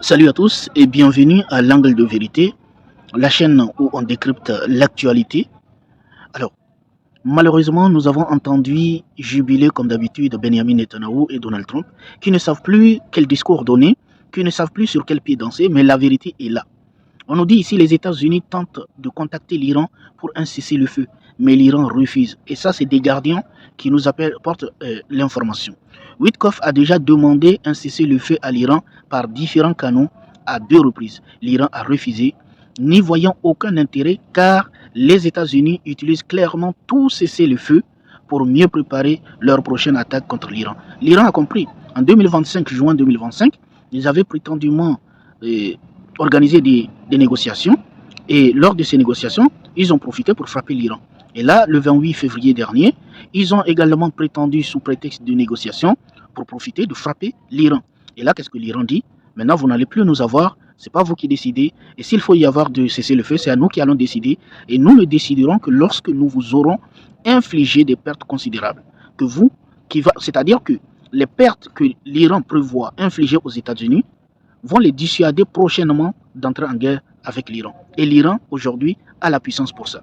Salut à tous et bienvenue à l'Angle de Vérité, la chaîne où on décrypte l'actualité. Alors, malheureusement, nous avons entendu jubiler comme d'habitude Benjamin Netanyahu et Donald Trump, qui ne savent plus quel discours donner, qui ne savent plus sur quel pied danser, mais la vérité est là. On nous dit ici les États-Unis tentent de contacter l'Iran pour un cessez-le-feu, mais l'Iran refuse. Et ça, c'est des gardiens qui nous apportent l'information. Witkoff a déjà demandé un cessez-le-feu à l'Iran par différents canaux à 2 reprises. L'Iran a refusé, n'y voyant aucun intérêt car les États-Unis utilisent clairement tout cessez-le-feu pour mieux préparer leur prochaine attaque contre l'Iran. L'Iran a compris. En 2025, juin 2025, ils avaient prétendument organisé des négociations et lors de ces négociations, ils ont profité pour frapper l'Iran. Et là, le 28 février dernier, ils ont également prétendu sous prétexte de négociation pour profiter de frapper l'Iran. Et là, qu'est-ce que l'Iran dit? Maintenant, vous n'allez plus nous avoir, c'est pas vous qui décidez. Et s'il faut y avoir de cesser le feu, c'est à nous qui allons décider. Et nous ne déciderons que lorsque nous vous aurons infligé des pertes considérables. C'est-à-dire que les pertes que l'Iran prévoit infliger aux États-Unis vont les dissuader prochainement d'entrer en guerre avec l'Iran. Et l'Iran, aujourd'hui, a la puissance pour ça.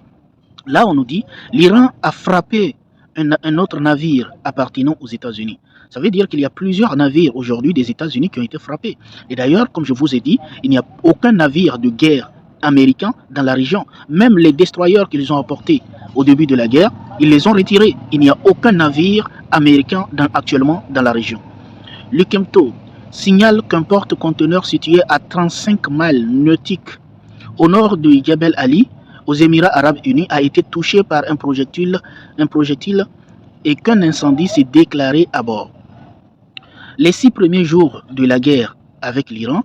Là, on nous dit, l'Iran a frappé un autre navire appartenant aux États-Unis. Ça veut dire qu'il y a plusieurs navires aujourd'hui des États-Unis qui ont été frappés. Et d'ailleurs, comme je vous ai dit, il n'y a aucun navire de guerre américain dans la région. Même les destroyers qu'ils ont apportés au début de la guerre, ils les ont retirés. Il n'y a aucun navire américain actuellement dans la région. Le Kemto signale qu'un porte-conteneur situé à 35 miles nautiques au nord de Jebel Ali, aux Émirats Arabes Unis, a été touché par un projectile et qu'un incendie s'est déclaré à bord. Les 6 premiers jours de la guerre avec l'Iran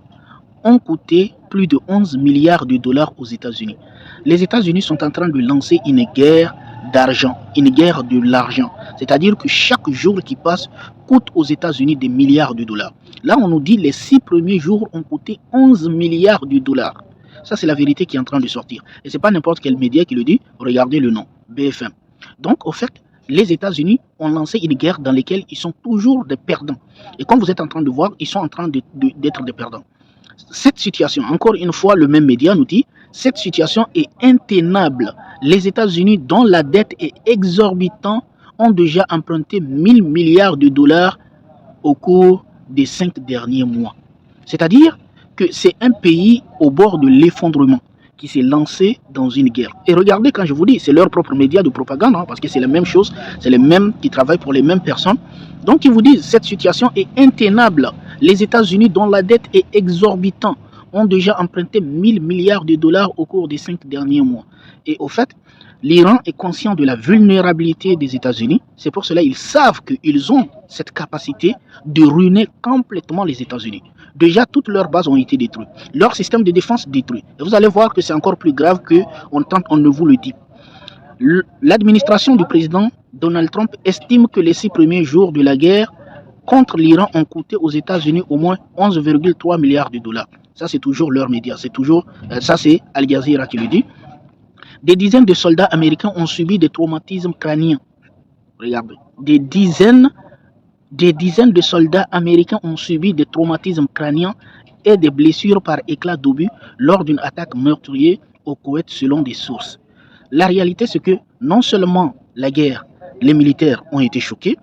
ont coûté plus de 11 milliards de dollars aux États-Unis. Les États-Unis sont en train de lancer une guerre d'argent, une guerre de l'argent. C'est-à-dire que chaque jour qui passe coûte aux États-Unis des milliards de dollars. Là, on nous dit que les 6 premiers jours ont coûté 11 milliards de dollars. Ça, c'est la vérité qui est en train de sortir. Et ce n'est pas n'importe quel média qui le dit. Regardez le nom, BFM. Donc, au fait, les États-Unis ont lancé une guerre dans laquelle ils sont toujours des perdants. Et comme vous êtes en train de voir, ils sont en train d'être des perdants. Cette situation, encore une fois, le même média nous dit, cette situation est intenable. Les États-Unis, dont la dette est exorbitante, ont déjà emprunté 1000 milliards de dollars au cours des 5 derniers mois. C'est-à-dire que c'est un pays au bord de l'effondrement qui s'est lancé dans une guerre. Et regardez, quand je vous dis, c'est leur propre média de propagande, hein, parce que c'est la même chose, c'est les mêmes qui travaillent pour les mêmes personnes. Donc ils vous disent, cette situation est intenable. Les États-Unis, dont la dette est exorbitante, ont déjà emprunté 1000 milliards de dollars au cours des 5 derniers mois. Et au fait, l'Iran est conscient de la vulnérabilité des États-Unis. C'est pour cela qu'ils savent qu'ils ont cette capacité de ruiner complètement les États-Unis. Déjà, toutes leurs bases ont été détruites. Leur système de défense détruit. Et vous allez voir que c'est encore plus grave qu'on ne vous le dit. L'administration du président Donald Trump estime que les 6 premiers jours de la guerre contre l'Iran ont coûté aux États-Unis au moins 11,3 milliards de dollars. Ça, c'est toujours leur média. Ça, c'est Al Jazeera qui le dit. Des dizaines de soldats américains ont subi des traumatismes crâniens. Regardez. Des dizaines de soldats américains ont subi des traumatismes crâniens et des blessures par éclat d'obus lors d'une attaque meurtrière au Koweït selon des sources. La réalité, c'est que non seulement la guerre, les militaires ont été choqués,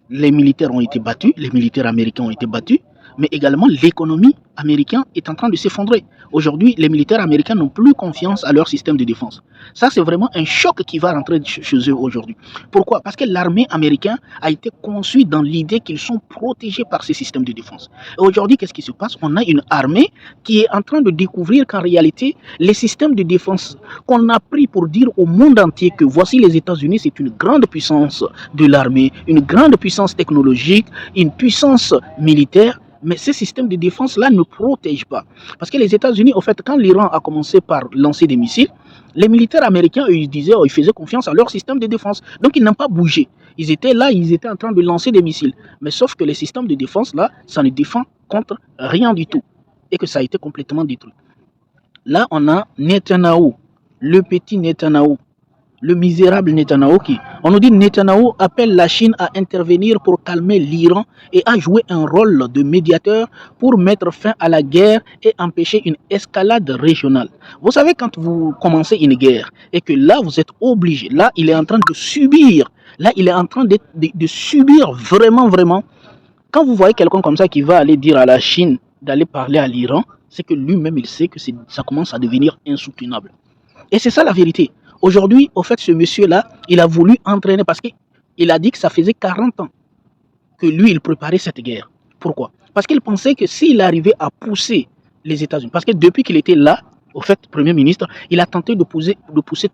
les militaires ont été battus, les militaires américains ont été battus, mais également l'économie américaine est en train de s'effondrer. Aujourd'hui, les militaires américains n'ont plus confiance à leur système de défense. Ça, c'est vraiment un choc qui va rentrer chez eux aujourd'hui. Pourquoi? Parce que l'armée américaine a été conçue dans l'idée qu'ils sont protégés par ces systèmes de défense. Et aujourd'hui, qu'est-ce qui se passe? On a une armée qui est en train de découvrir qu'en réalité, les systèmes de défense qu'on a pris pour dire au monde entier que voici les États-Unis, c'est une grande puissance de l'armée, une grande puissance technologique, une puissance militaire. Mais ces systèmes de défense-là ne protègent pas. Parce que les États-Unis, au fait, quand l'Iran a commencé par lancer des missiles, les militaires américains, eux, ils faisaient confiance à leur système de défense. Donc, ils n'ont pas bougé. Ils étaient là, ils étaient en train de lancer des missiles. Mais sauf que les systèmes de défense-là, ça ne défend contre rien du tout. Et que ça a été complètement détruit. Là, on a Netanyahu, le petit Netanyahu. le misérable Netanyahou. On nous dit Netanyahou appelle la Chine à intervenir pour calmer l'Iran et à jouer un rôle de médiateur pour mettre fin à la guerre et empêcher une escalade régionale. Vous savez, quand vous commencez une guerre et que là, vous êtes obligé, là, il est en train de subir, là, il est en train de subir vraiment. Quand vous voyez quelqu'un comme ça qui va aller dire à la Chine d'aller parler à l'Iran, c'est que lui-même, il sait que ça commence à devenir insoutenable. Et c'est ça la vérité. Aujourd'hui, au fait, ce monsieur-là, il a voulu entraîner parce qu'il a dit que ça faisait 40 ans que lui, il préparait cette guerre. Pourquoi? Parce qu'il pensait que s'il arrivait à pousser les États-Unis, parce que depuis qu'il était là, au fait, Premier ministre, il a tenté de pousser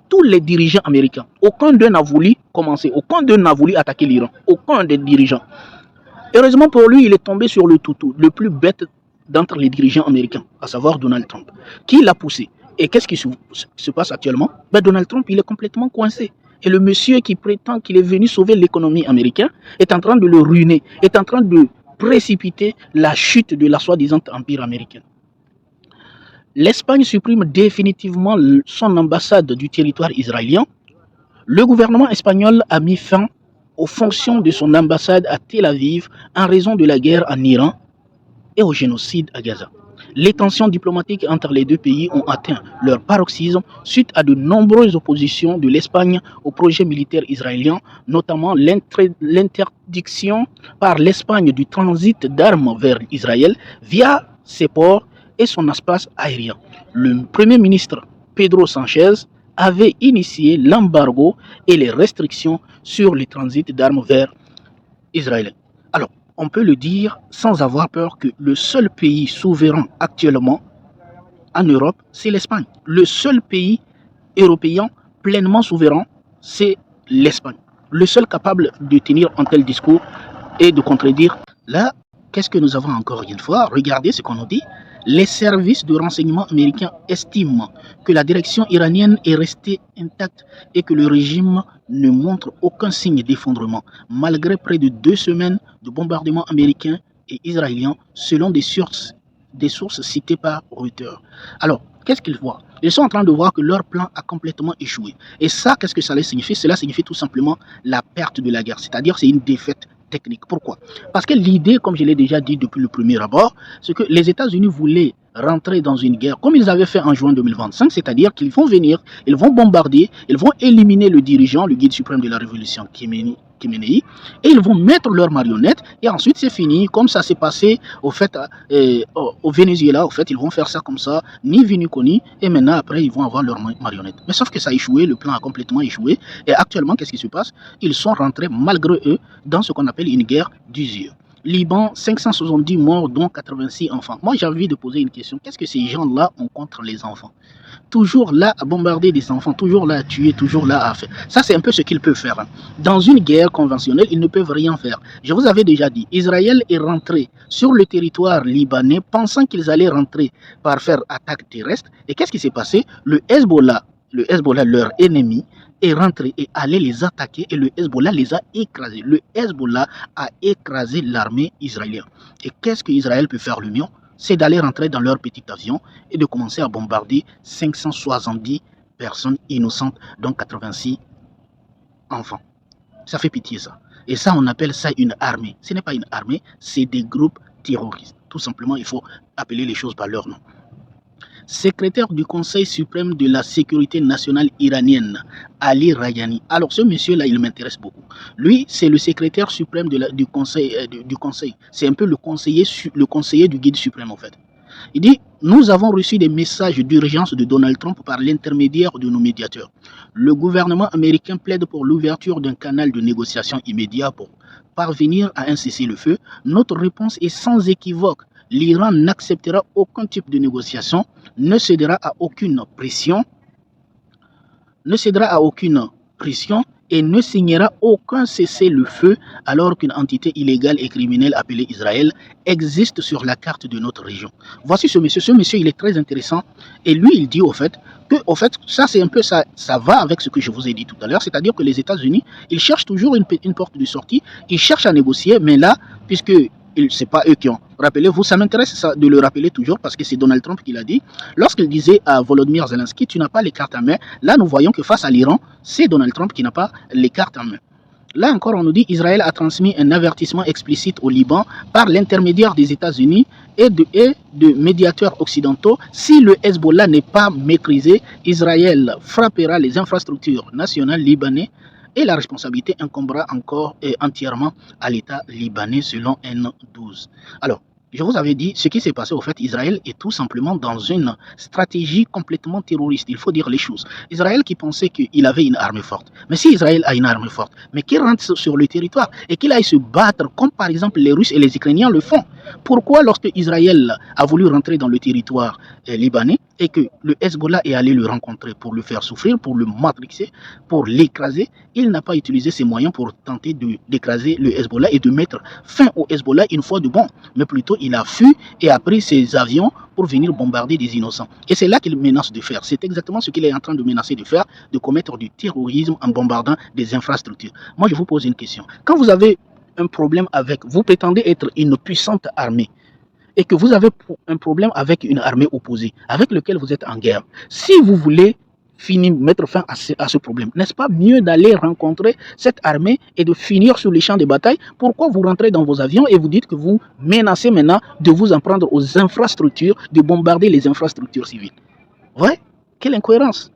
tous les dirigeants américains. Aucun d'eux n'a voulu commencer, aucun d'eux n'a voulu attaquer l'Iran, aucun des dirigeants. Heureusement pour lui, il est tombé sur le toutou, le plus bête d'entre les dirigeants américains, à savoir Donald Trump, qui l'a poussé. Et qu'est-ce qui se passe actuellement? Donald Trump, il est complètement coincé. Et le monsieur qui prétend qu'il est venu sauver l'économie américaine est en train de le ruiner, est en train de précipiter la chute de la soi-disant empire américain. L'Espagne supprime définitivement son ambassade du territoire israélien. Le gouvernement espagnol a mis fin aux fonctions de son ambassade à Tel Aviv en raison de la guerre en Iran et au génocide à Gaza. Les tensions diplomatiques entre les deux pays ont atteint leur paroxysme suite à de nombreuses oppositions de l'Espagne au projet militaire israélien, notamment l'interdiction par l'Espagne du transit d'armes vers Israël via ses ports et son espace aérien. Le Premier ministre Pedro Sánchez avait initié l'embargo et les restrictions sur le transit d'armes vers Israël. Alors, on peut le dire sans avoir peur que le seul pays souverain actuellement en Europe, c'est l'Espagne. Le seul pays européen pleinement souverain, c'est l'Espagne. Le seul capable de tenir un tel discours et de contredire. Là, qu'est-ce que nous avons encore une fois? Regardez ce qu'on nous dit. Les services de renseignement américains estiment que la direction iranienne est restée intacte et que le régime ne montre aucun signe d'effondrement, malgré près de 2 semaines de bombardements américains et israéliens, selon des sources citées par Reuters. Alors, qu'est-ce qu'ils voient? Ils sont en train de voir que leur plan a complètement échoué. Et ça, qu'est-ce que ça signifie? Cela signifie tout simplement la perte de la guerre, c'est-à-dire c'est une défaite technique. Pourquoi? Parce que l'idée, comme je l'ai déjà dit depuis le premier abord, c'est que les États-Unis voulaient rentrer dans une guerre comme ils avaient fait en juin 2025, c'est-à-dire qu'ils vont venir, ils vont bombarder, ils vont éliminer le dirigeant, le guide suprême de la révolution Khamenei, et ils vont mettre leurs marionnettes et ensuite c'est fini, comme ça s'est passé au Venezuela. Au fait, ils vont faire ça comme ça, ni vu ni connu, et maintenant après ils vont avoir leurs marionnettes. Mais sauf que ça a échoué, le plan a complètement échoué, et actuellement qu'est-ce qui se passe? Ils sont rentrés malgré eux dans ce qu'on appelle une guerre d'usure. Liban, 570 morts, dont 86 enfants. Moi, j'ai envie de poser une question. Qu'est-ce que ces gens-là ont contre les enfants? Toujours là à bombarder des enfants, toujours là à tuer, toujours là à faire. Ça, c'est un peu ce qu'ils peuvent faire. Dans une guerre conventionnelle, ils ne peuvent rien faire. Je vous avais déjà dit, Israël est rentré sur le territoire libanais pensant qu'ils allaient rentrer par faire attaque terrestre. Et qu'est-ce qui s'est passé? Le Hezbollah, leur ennemi, est rentré et allait les attaquer et le Hezbollah les a écrasés. Le Hezbollah a écrasé l'armée israélienne. Et qu'est-ce que Israël peut faire le mieux? C'est d'aller rentrer dans leur petit avion et de commencer à bombarder 570 personnes innocentes, dont 86 enfants. Ça fait pitié ça. Et ça, on appelle ça une armée. Ce n'est pas une armée, c'est des groupes terroristes. Tout simplement, il faut appeler les choses par leur nom. Secrétaire du Conseil suprême de la sécurité nationale iranienne, Ali Rayani. Alors ce monsieur-là, il m'intéresse beaucoup. Lui, c'est le secrétaire suprême du Conseil. C'est un peu le conseiller du guide suprême en fait. Il dit, nous avons reçu des messages d'urgence de Donald Trump par l'intermédiaire de nos médiateurs. Le gouvernement américain plaide pour l'ouverture d'un canal de négociation immédiat pour parvenir à un cessez-le-feu. Notre réponse est sans équivoque. L'Iran n'acceptera aucun type de négociation, ne cédera à aucune pression, et ne signera aucun cessez-le-feu alors qu'une entité illégale et criminelle appelée Israël existe sur la carte de notre région. Voici ce monsieur. Ce monsieur, il est très intéressant. Et lui, il dit au fait que ça, c'est un peu ça va avec ce que je vous ai dit tout à l'heure. C'est-à-dire que les États-Unis, ils cherchent toujours une porte de sortie. Ils cherchent à négocier, mais là, puisque Ce n'est pas eux qui ont. Rappelez-vous, ça m'intéresse de le rappeler toujours parce que c'est Donald Trump qui l'a dit. Lorsqu'il disait à Volodymyr Zelensky, tu n'as pas les cartes en main. Là, nous voyons que face à l'Iran, c'est Donald Trump qui n'a pas les cartes en main. Là encore, on nous dit qu'Israël a transmis un avertissement explicite au Liban par l'intermédiaire des États-Unis et de médiateurs occidentaux. Si le Hezbollah n'est pas maîtrisé, Israël frappera les infrastructures nationales libanaises et la responsabilité incombera encore et entièrement à l'État libanais selon N12. Alors, je vous avais dit, ce qui s'est passé au fait, Israël est tout simplement dans une stratégie complètement terroriste. Il faut dire les choses. Israël qui pensait qu'il avait une armée forte. Mais si Israël a une armée forte, mais qu'il rentre sur le territoire et qu'il aille se battre comme par exemple les Russes et les Ukrainiens le font. Pourquoi lorsque Israël a voulu rentrer dans le territoire libanais et que le Hezbollah est allé le rencontrer pour le faire souffrir, pour le matrixer, pour l'écraser, il n'a pas utilisé ses moyens pour tenter d'écraser le Hezbollah et de mettre fin au Hezbollah une fois de bon. Mais plutôt, il a fui et a pris ses avions pour venir bombarder des innocents. Et c'est là qu'il menace de faire. C'est exactement ce qu'il est en train de menacer de faire, de commettre du terrorisme en bombardant des infrastructures. Moi, je vous pose une question. Quand vous avez un problème avec, vous prétendez être une puissante armée, et que vous avez un problème avec une armée opposée, avec laquelle vous êtes en guerre, si vous voulez mettre fin à ce problème, n'est-ce pas mieux d'aller rencontrer cette armée et de finir sur les champs de bataille? Pourquoi vous rentrez dans vos avions et vous dites que vous menacez maintenant de vous en prendre aux infrastructures, de bombarder les infrastructures civiles? Ouais, quelle incohérence!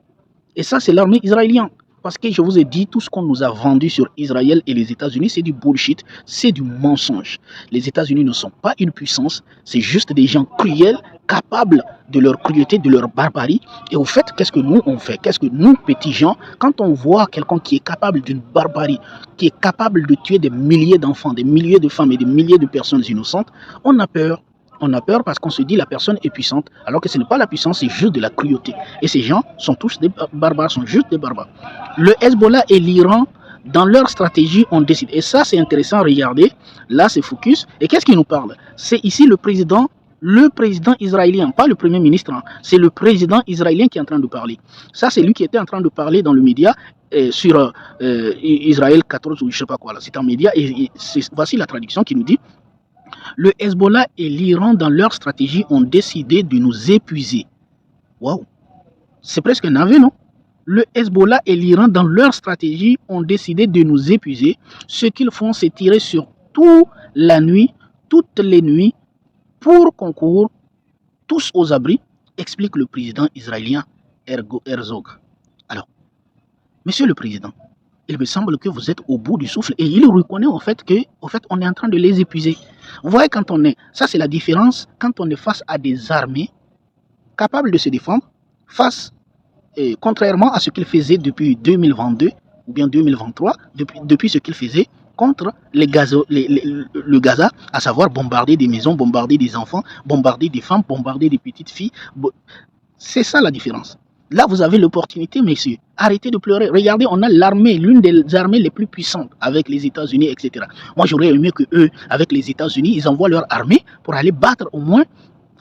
Et ça, c'est l'armée israélienne. Parce que je vous ai dit, tout ce qu'on nous a vendu sur Israël et les États-Unis, c'est du bullshit, c'est du mensonge. Les États-Unis ne sont pas une puissance, c'est juste des gens cruels, capables de leur cruauté, de leur barbarie. Et au fait, qu'est-ce que nous on fait? Qu'est-ce que nous, petits gens, quand on voit quelqu'un qui est capable d'une barbarie, qui est capable de tuer des milliers d'enfants, des milliers de femmes et des milliers de personnes innocentes, on a peur. On a peur parce qu'on se dit la personne est puissante, alors que ce n'est pas la puissance, c'est juste de la cruauté. Et ces gens sont tous des barbares, sont juste des barbares. Le Hezbollah et l'Iran, dans leur stratégie, ont décidé. Et ça, c'est intéressant, regardez. Là, c'est focus. Et qu'est-ce qui nous parle? C'est ici le président israélien, pas le premier ministre. Hein. C'est le président israélien qui est en train de parler. Ça, c'est lui qui était en train de parler dans le média sur Israël 14 ou je ne sais pas quoi. C'est un média. Et voici la traduction qui nous dit: le Hezbollah et l'Iran, dans leur stratégie, ont décidé de nous épuiser. Waouh! C'est presque un aveu, non? Le Hezbollah et l'Iran, dans leur stratégie, ont décidé de nous épuiser. Ce qu'ils font, c'est tirer sur toute la nuit, toutes les nuits, pour qu'on court tous aux abris, explique le président israélien Herzog. Alors, monsieur le président, il me semble que vous êtes au bout du souffle et il reconnaît en fait on est en train de les épuiser. Vous voyez, ça c'est la différence quand on est face à des armées capables de se défendre, contrairement à ce qu'ils faisaient depuis 2022 ou bien 2023, depuis ce qu'ils faisaient contre le Gaza, à savoir bombarder des maisons, bombarder des enfants, bombarder des femmes, bombarder des petites filles. C'est ça la différence. Là, vous avez l'opportunité, messieurs. Arrêtez de pleurer. Regardez, on a l'armée, l'une des armées les plus puissantes avec les États-Unis, etc. Moi, j'aurais aimé que eux, avec les États-Unis, ils envoient leur armée pour aller battre au moins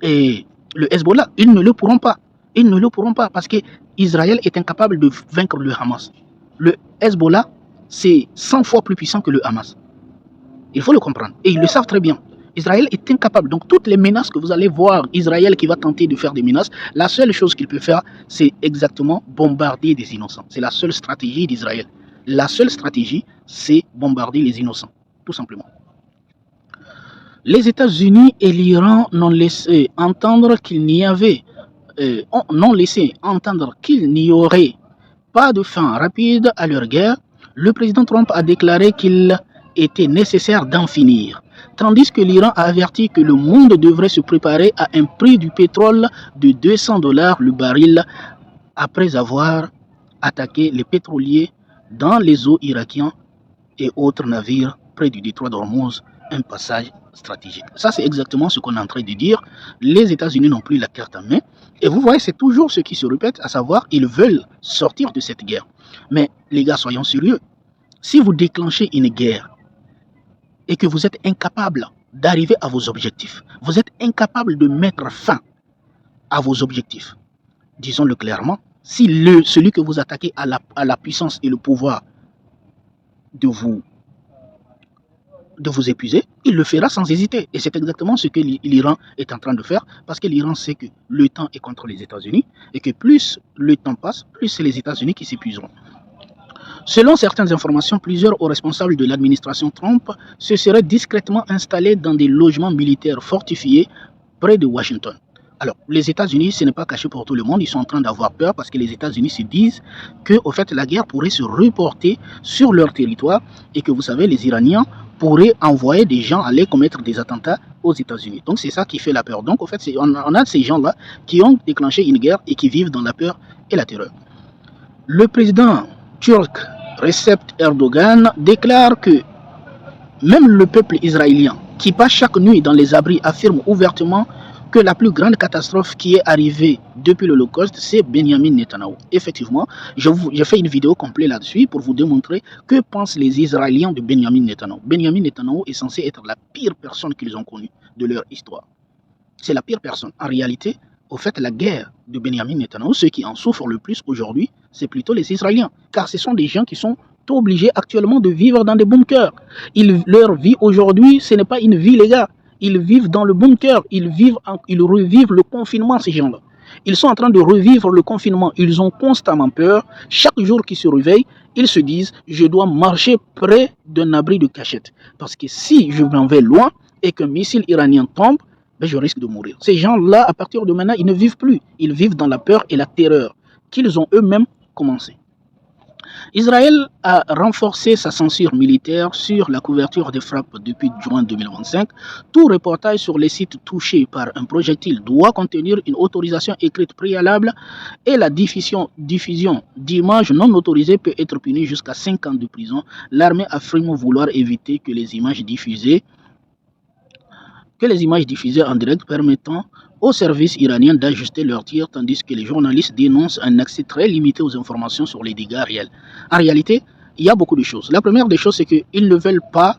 le Hezbollah. Ils ne le pourront pas. Ils ne le pourront pas parce que Israël est incapable de vaincre le Hamas. Le Hezbollah, c'est 100 fois plus puissant que le Hamas. Il faut le comprendre. Et ils le savent très bien. Israël est incapable. Donc toutes les menaces que vous allez voir, Israël qui va tenter de faire des menaces, la seule chose qu'il peut faire, c'est exactement bombarder des innocents. C'est la seule stratégie d'Israël. La seule stratégie, c'est bombarder les innocents, tout simplement. Les États-Unis et l'Iran n'ont laissé entendre qu'il n'y aurait pas de fin rapide à leur guerre. Le président Trump a déclaré qu'il était nécessaire d'en finir, tandis que l'Iran a averti que le monde devrait se préparer à un prix du pétrole de $200 le baril après avoir attaqué les pétroliers dans les eaux irakiennes et autres navires près du détroit d'Ormuz, un passage stratégique. Ça, c'est exactement ce qu'on est en train de dire. Les États-Unis n'ont plus la carte en main. Et vous voyez, c'est toujours ce qui se répète, à savoir, ils veulent sortir de cette guerre. Mais les gars, soyons sérieux. Si vous déclenchez une guerre et que vous êtes incapable d'arriver à vos objectifs, vous êtes incapable de mettre fin à vos objectifs, disons-le clairement, si celui que vous attaquez a la puissance et le pouvoir de vous de vous épuiser, il le fera sans hésiter. Et c'est exactement ce que l'Iran est en train de faire, parce que l'Iran sait que le temps est contre les États-Unis et que plus le temps passe, plus c'est les États-Unis qui s'épuiseront. Selon certaines informations, plusieurs hauts responsables de l'administration Trump se seraient discrètement installés dans des logements militaires fortifiés près de Washington. Alors, les États-Unis, ce n'est pas caché pour tout le monde, ils sont en train d'avoir peur parce que les États-Unis se disent que, au fait, la guerre pourrait se reporter sur leur territoire et que, vous savez, les Iraniens pourraient envoyer des gens aller commettre des attentats aux États-Unis. Donc, c'est ça qui fait la peur. Donc, au fait, on a ces gens-là qui ont déclenché une guerre et qui vivent dans la peur et la terreur. Le président turc Recep Erdogan déclare que même le peuple israélien qui passe chaque nuit dans les abris affirme ouvertement que la plus grande catastrophe qui est arrivée depuis l'Holocauste, c'est Benjamin Netanyahou. Effectivement, j'ai fait une vidéo complète là-dessus pour vous démontrer que pensent les Israéliens de Benjamin Netanyahou. Benjamin Netanyahou est censé être la pire personne qu'ils ont connue de leur histoire. C'est la pire personne. En réalité, au fait, la guerre de Benjamin Netanyahou, ceux qui en souffrent le plus aujourd'hui, c'est plutôt les Israéliens. Car ce sont des gens qui sont obligés actuellement de vivre dans des bunkers. Leur vie aujourd'hui, ce n'est pas une vie, les gars. Ils vivent dans le bunker, ils revivent le confinement, ces gens-là. Ils sont en train de revivre le confinement, ils ont constamment peur. Chaque jour qu'ils se réveillent, ils se disent, je dois marcher près d'un abri de cachette. Parce que si je m'en vais loin et qu'un missile iranien tombe, ben je risque de mourir. Ces gens-là, à partir de maintenant, ils ne vivent plus. Ils vivent dans la peur et la terreur qu'ils ont eux-mêmes commencé. Israël a renforcé sa censure militaire sur la couverture des frappes depuis juin 2025. Tout reportage sur les sites touchés par un projectile doit contenir une autorisation écrite préalable et la diffusion d'images non autorisées peut être punie jusqu'à 5 ans de prison. L'armée affirme vouloir éviter que les images diffusées en direct permettant aux services iraniens d'ajuster leurs tirs, tandis que les journalistes dénoncent un accès très limité aux informations sur les dégâts réels. En réalité, il y a beaucoup de choses. La première des choses, c'est qu'ils ne veulent pas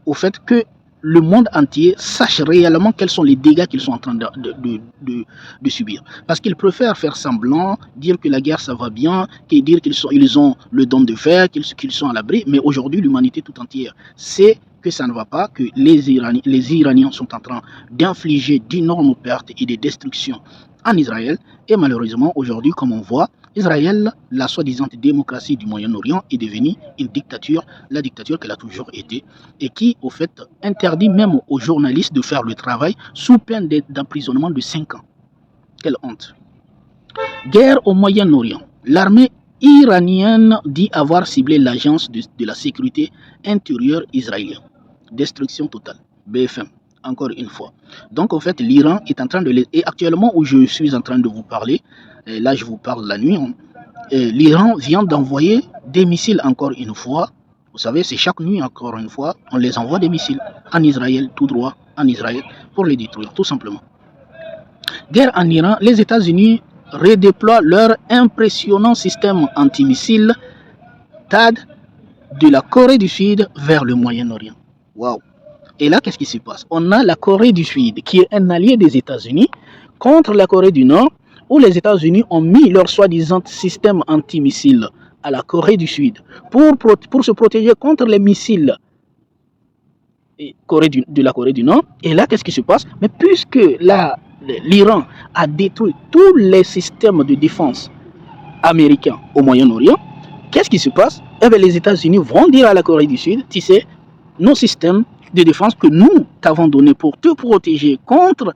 au fait que le monde entier sache réellement quels sont les dégâts qu'ils sont en train de subir. Parce qu'ils préfèrent faire semblant, dire que la guerre ça va bien, dire qu'ils ont le don de fer, qu'ils sont à l'abri, mais aujourd'hui l'humanité tout entière sait que ça ne va pas, que les Iraniens sont en train d'infliger d'énormes pertes et de destructions en Israël. Et malheureusement, aujourd'hui, comme on voit, Israël, la soi-disant démocratie du Moyen-Orient, est devenue une dictature, la dictature qu'elle a toujours été, et qui, au fait, interdit même aux journalistes de faire le travail sous peine d'emprisonnement de 5 ans. Quelle honte. Guerre au Moyen-Orient. L'armée iranienne dit avoir ciblé l'agence de la sécurité intérieure israélienne. Destruction totale. BFM, encore une fois. Donc, en fait, l'Iran est en train de... Et actuellement, où je suis en train de vous parler, là, je vous parle la nuit, l'Iran vient d'envoyer des missiles encore une fois. Vous savez, c'est chaque nuit, encore une fois, on les envoie des missiles en Israël, tout droit, en Israël, pour les détruire, tout simplement. Guerre en Iran, les États-Unis redéploient leur impressionnant système antimissile THAAD de la Corée du Sud vers le Moyen-Orient. Waouh! Et là, qu'est-ce qui se passe? On a la Corée du Sud, qui est un allié des États-Unis, contre la Corée du Nord, où les États-Unis ont mis leur soi-disant système antimissile à la Corée du Sud pour se protéger contre les missiles de la Corée du Nord. Et là, qu'est-ce qui se passe? Mais puisque l'Iran a détruit tous les systèmes de défense américains au Moyen-Orient, qu'est-ce qui se passe? Eh bien, les États-Unis vont dire à la Corée du Sud, tu sais, nos systèmes de défense que nous t'avons donnés pour te protéger contre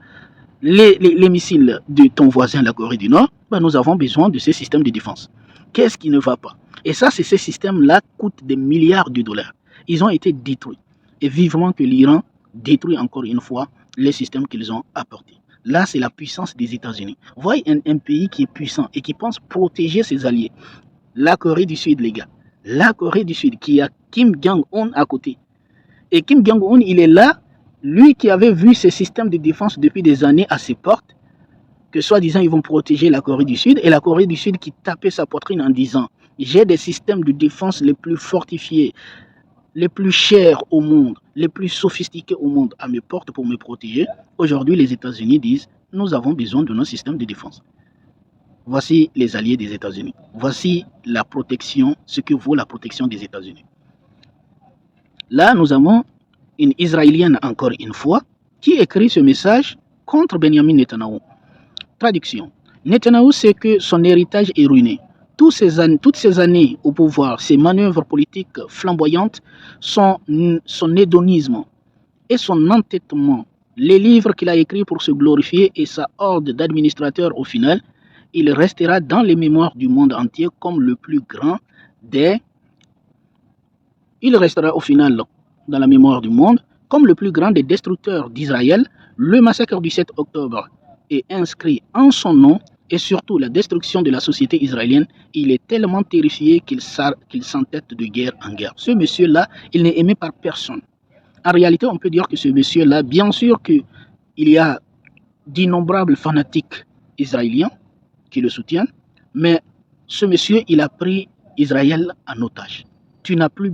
les missiles de ton voisin, la Corée du Nord, ben nous avons besoin de ces systèmes de défense. Qu'est-ce qui ne va pas? Et ça, ces systèmes-là coûtent des milliards de dollars. Ils ont été détruits. Et vivement que l'Iran détruit encore une fois les systèmes qu'ils ont apportés. Là, c'est la puissance des États-Unis. Voyez un pays qui est puissant et qui pense protéger ses alliés. La Corée du Sud, les gars. La Corée du Sud qui a Kim Jong-un à côté. Et Kim Jong-un, il est là, lui qui avait vu ces systèmes de défense depuis des années à ses portes, que soi-disant ils vont protéger la Corée du Sud, et la Corée du Sud qui tapait sa poitrine en disant « J'ai des systèmes de défense les plus fortifiés, les plus chers au monde, les plus sophistiqués au monde à mes portes pour me protéger. » Aujourd'hui, les États-Unis disent « Nous avons besoin de nos systèmes de défense. » Voici les alliés des États-Unis. Voici la protection, ce que vaut la protection des États-Unis. Là, nous avons une Israélienne encore une fois, qui écrit ce message contre Benjamin Netanyahou. Traduction. Netanyahou sait que son héritage est ruiné. Toutes ces années au pouvoir, ses manœuvres politiques flamboyantes, son hédonisme et son entêtement, les livres qu'il a écrits pour se glorifier et sa horde d'administrateurs, au final, il restera dans les mémoires du monde entier comme le plus grand des... Il restera au final dans la mémoire du monde comme le plus grand des destructeurs d'Israël. Le massacre du 7 octobre est inscrit en son nom et surtout la destruction de la société israélienne. Il est tellement terrifié qu'il s'entête de guerre en guerre. Ce monsieur-là, il n'est aimé par personne. En réalité, on peut dire que ce monsieur-là, bien sûr qu'il y a d'innombrables fanatiques israéliens qui le soutiennent, mais ce monsieur, il a pris Israël en otage. Tu n'as plus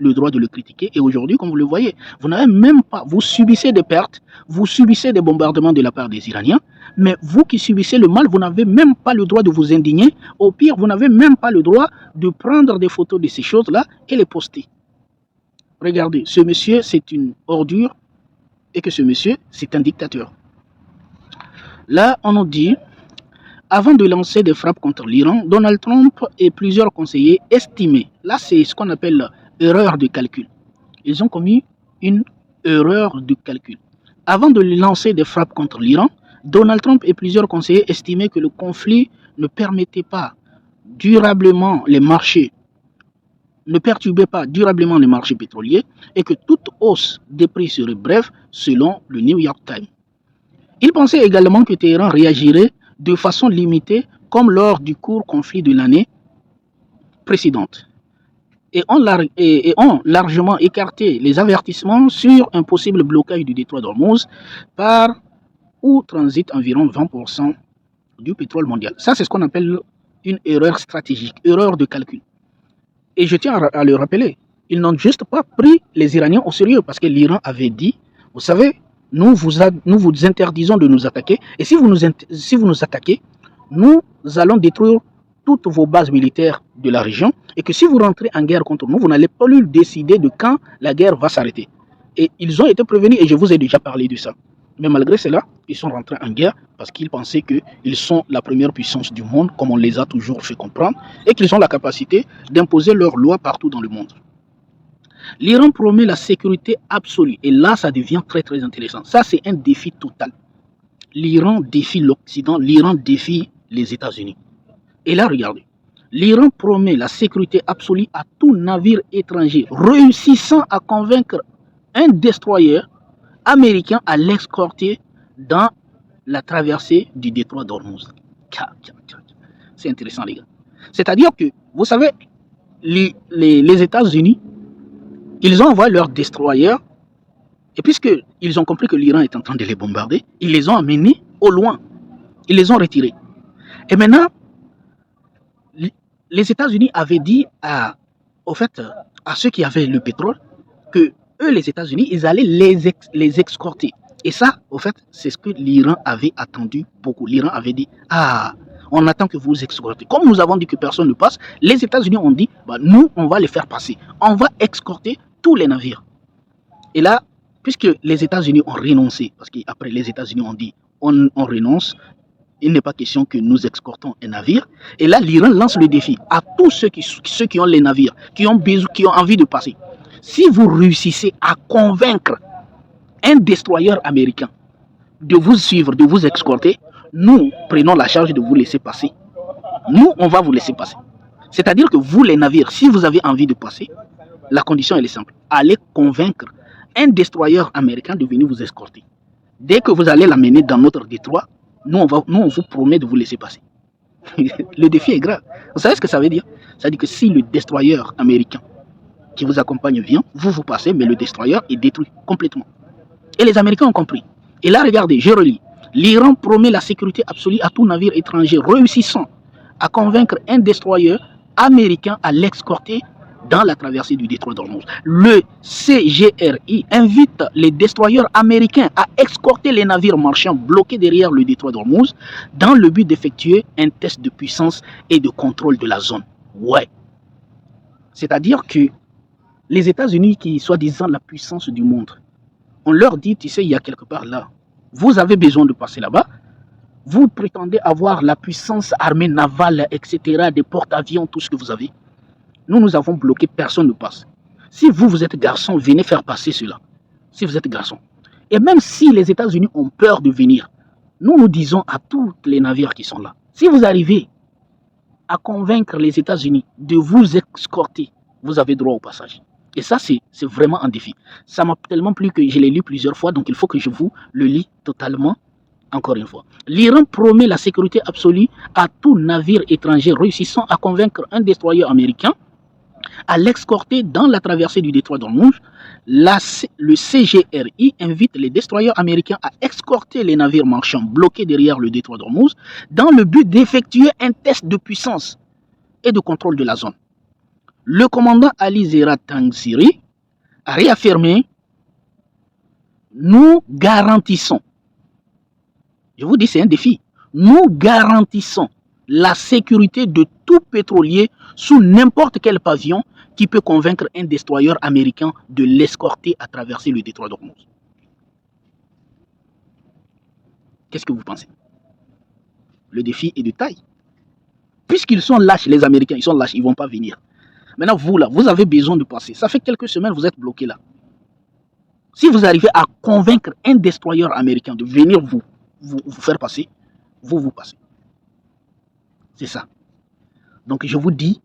le droit de le critiquer. Et aujourd'hui, comme vous le voyez, vous n'avez même pas, vous subissez des pertes, vous subissez des bombardements de la part des Iraniens, mais vous qui subissez le mal, vous n'avez même pas le droit de vous indigner. Au pire, vous n'avez même pas le droit de prendre des photos de ces choses-là et les poster. Regardez, ce monsieur, c'est une ordure et que ce monsieur, c'est un dictateur. Là, on nous dit... Avant de lancer des frappes contre l'Iran, Donald Trump et plusieurs conseillers estimaient, là c'est ce qu'on appelle erreur de calcul. Ils ont commis une erreur de calcul. Avant de lancer des frappes contre l'Iran, Donald Trump et plusieurs conseillers estimaient que le conflit ne permettait pas durablement les marchés, ne perturbait pas durablement les marchés pétroliers et que toute hausse des prix serait brève selon le New York Times. Ils pensaient également que Téhéran réagirait de façon limitée comme lors du court conflit de l'année précédente et ont largement écarté les avertissements sur un possible blocage du détroit d'Ormuz par où transite environ 20% du pétrole mondial. Ça, c'est ce qu'on appelle une erreur stratégique, erreur de calcul. Et je tiens à le rappeler, ils n'ont juste pas pris les Iraniens au sérieux parce que l'Iran avait dit, vous savez, nous vous interdisons de nous attaquer. Et si vous nous attaquez, nous allons détruire toutes vos bases militaires de la région. Et que si vous rentrez en guerre contre nous, vous n'allez pas plus décider de quand la guerre va s'arrêter. Et ils ont été prévenus et je vous ai déjà parlé de ça. Mais malgré cela, ils sont rentrés en guerre parce qu'ils pensaient qu'ils sont la première puissance du monde, comme on les a toujours fait comprendre, et qu'ils ont la capacité d'imposer leurs lois partout dans le monde. L'Iran promet la sécurité absolue. Et là, ça devient très très intéressant. Ça, c'est un défi total. L'Iran défie l'Occident, l'Iran défie les États-Unis. Et là, regardez. L'Iran promet la sécurité absolue à tout navire étranger, réussissant à convaincre un destroyer américain à l'escorter dans la traversée du détroit d'Ormuz. C'est intéressant, les gars. C'est-à-dire que, vous savez, les États-Unis, ils ont envoyé leurs destroyers, et puisqu'ils ont compris que l'Iran est en train de les bombarder, ils les ont amenés au loin. Ils les ont retirés. Et maintenant, les États-Unis avaient dit à ceux qui avaient le pétrole que eux, les États-Unis, ils allaient les escorter. Et ça, au fait, c'est ce que l'Iran avait attendu beaucoup. L'Iran avait dit, on attend que vous escortez. Comme nous avons dit que personne ne passe, les États-Unis ont dit, nous, on va les faire passer. On va escorter tous les navires. Et là, puisque les États-Unis ont renoncé, parce qu'après les États-Unis ont dit, on renonce, il n'est pas question que nous escortons un navire. Et là, l'Iran lance le défi à tous ceux qui ont les navires, qui ont envie de passer. Si vous réussissez à convaincre un destroyer américain de vous suivre, de vous escorter, nous prenons la charge de vous laisser passer. Nous, on va vous laisser passer. C'est-à-dire que vous, les navires, si vous avez envie de passer, la condition elle est simple. Allez convaincre un destroyer américain de venir vous escorter. Dès que vous allez l'amener dans notre détroit, nous on vous promet de vous laisser passer. Le défi est grave. Vous savez ce que ça veut dire? Ça veut dire que si le destroyer américain qui vous accompagne vient, vous passez, mais le destroyer est détruit complètement. Et les Américains ont compris. Et là, regardez, je relis. L'Iran promet la sécurité absolue à tout navire étranger réussissant à convaincre un destroyer américain à l'escorter dans la traversée du détroit d'Ormuz. Le CGRI invite les destroyers américains à escorter les navires marchands bloqués derrière le détroit d'Ormuz dans le but d'effectuer un test de puissance et de contrôle de la zone. Ouais. C'est-à-dire que Les États-Unis, qui soi-disant la puissance du monde, on leur dit, tu sais, il y a quelque part là, vous avez besoin de passer là-bas, vous prétendez avoir la puissance armée navale, etc., des porte-avions, tout ce que vous avez. Nous avons bloqué, personne ne passe. Si vous êtes garçon, venez faire passer cela. Si vous êtes garçon. Et même si les États-Unis ont peur de venir, nous disons à tous les navires qui sont là, si vous arrivez à convaincre les États-Unis de vous escorter, vous avez droit au passage. Et ça, c'est vraiment un défi. Ça m'a tellement plu que je l'ai lu plusieurs fois, donc il faut que je vous le lis totalement encore une fois. L'Iran promet la sécurité absolue à tout navire étranger réussissant à convaincre un destroyer américain à l'escorter dans la traversée du détroit d'Ormuz. Le CGRI invite les destroyers américains à escorter les navires marchands bloqués derrière le détroit d'Ormuz dans le but d'effectuer un test de puissance et de contrôle de la zone. Le commandant Ali Zera Tangsiri a réaffirmé: nous garantissons, je vous dis c'est un défi, nous garantissons la sécurité de tout pétrolier sous n'importe quel pavillon qui peut convaincre un destroyer américain de l'escorter à traverser le détroit d'Ormuz. Qu'est-ce que vous pensez? Le défi est de taille. Puisqu'ils sont lâches, les Américains, ils sont lâches, ils ne vont pas venir. Maintenant, vous là, vous avez besoin de passer. Ça fait quelques semaines, vous êtes bloqués là. Si vous arrivez à convaincre un destroyer américain de venir vous faire passer, vous passez. C'est ça. Donc je vous dis,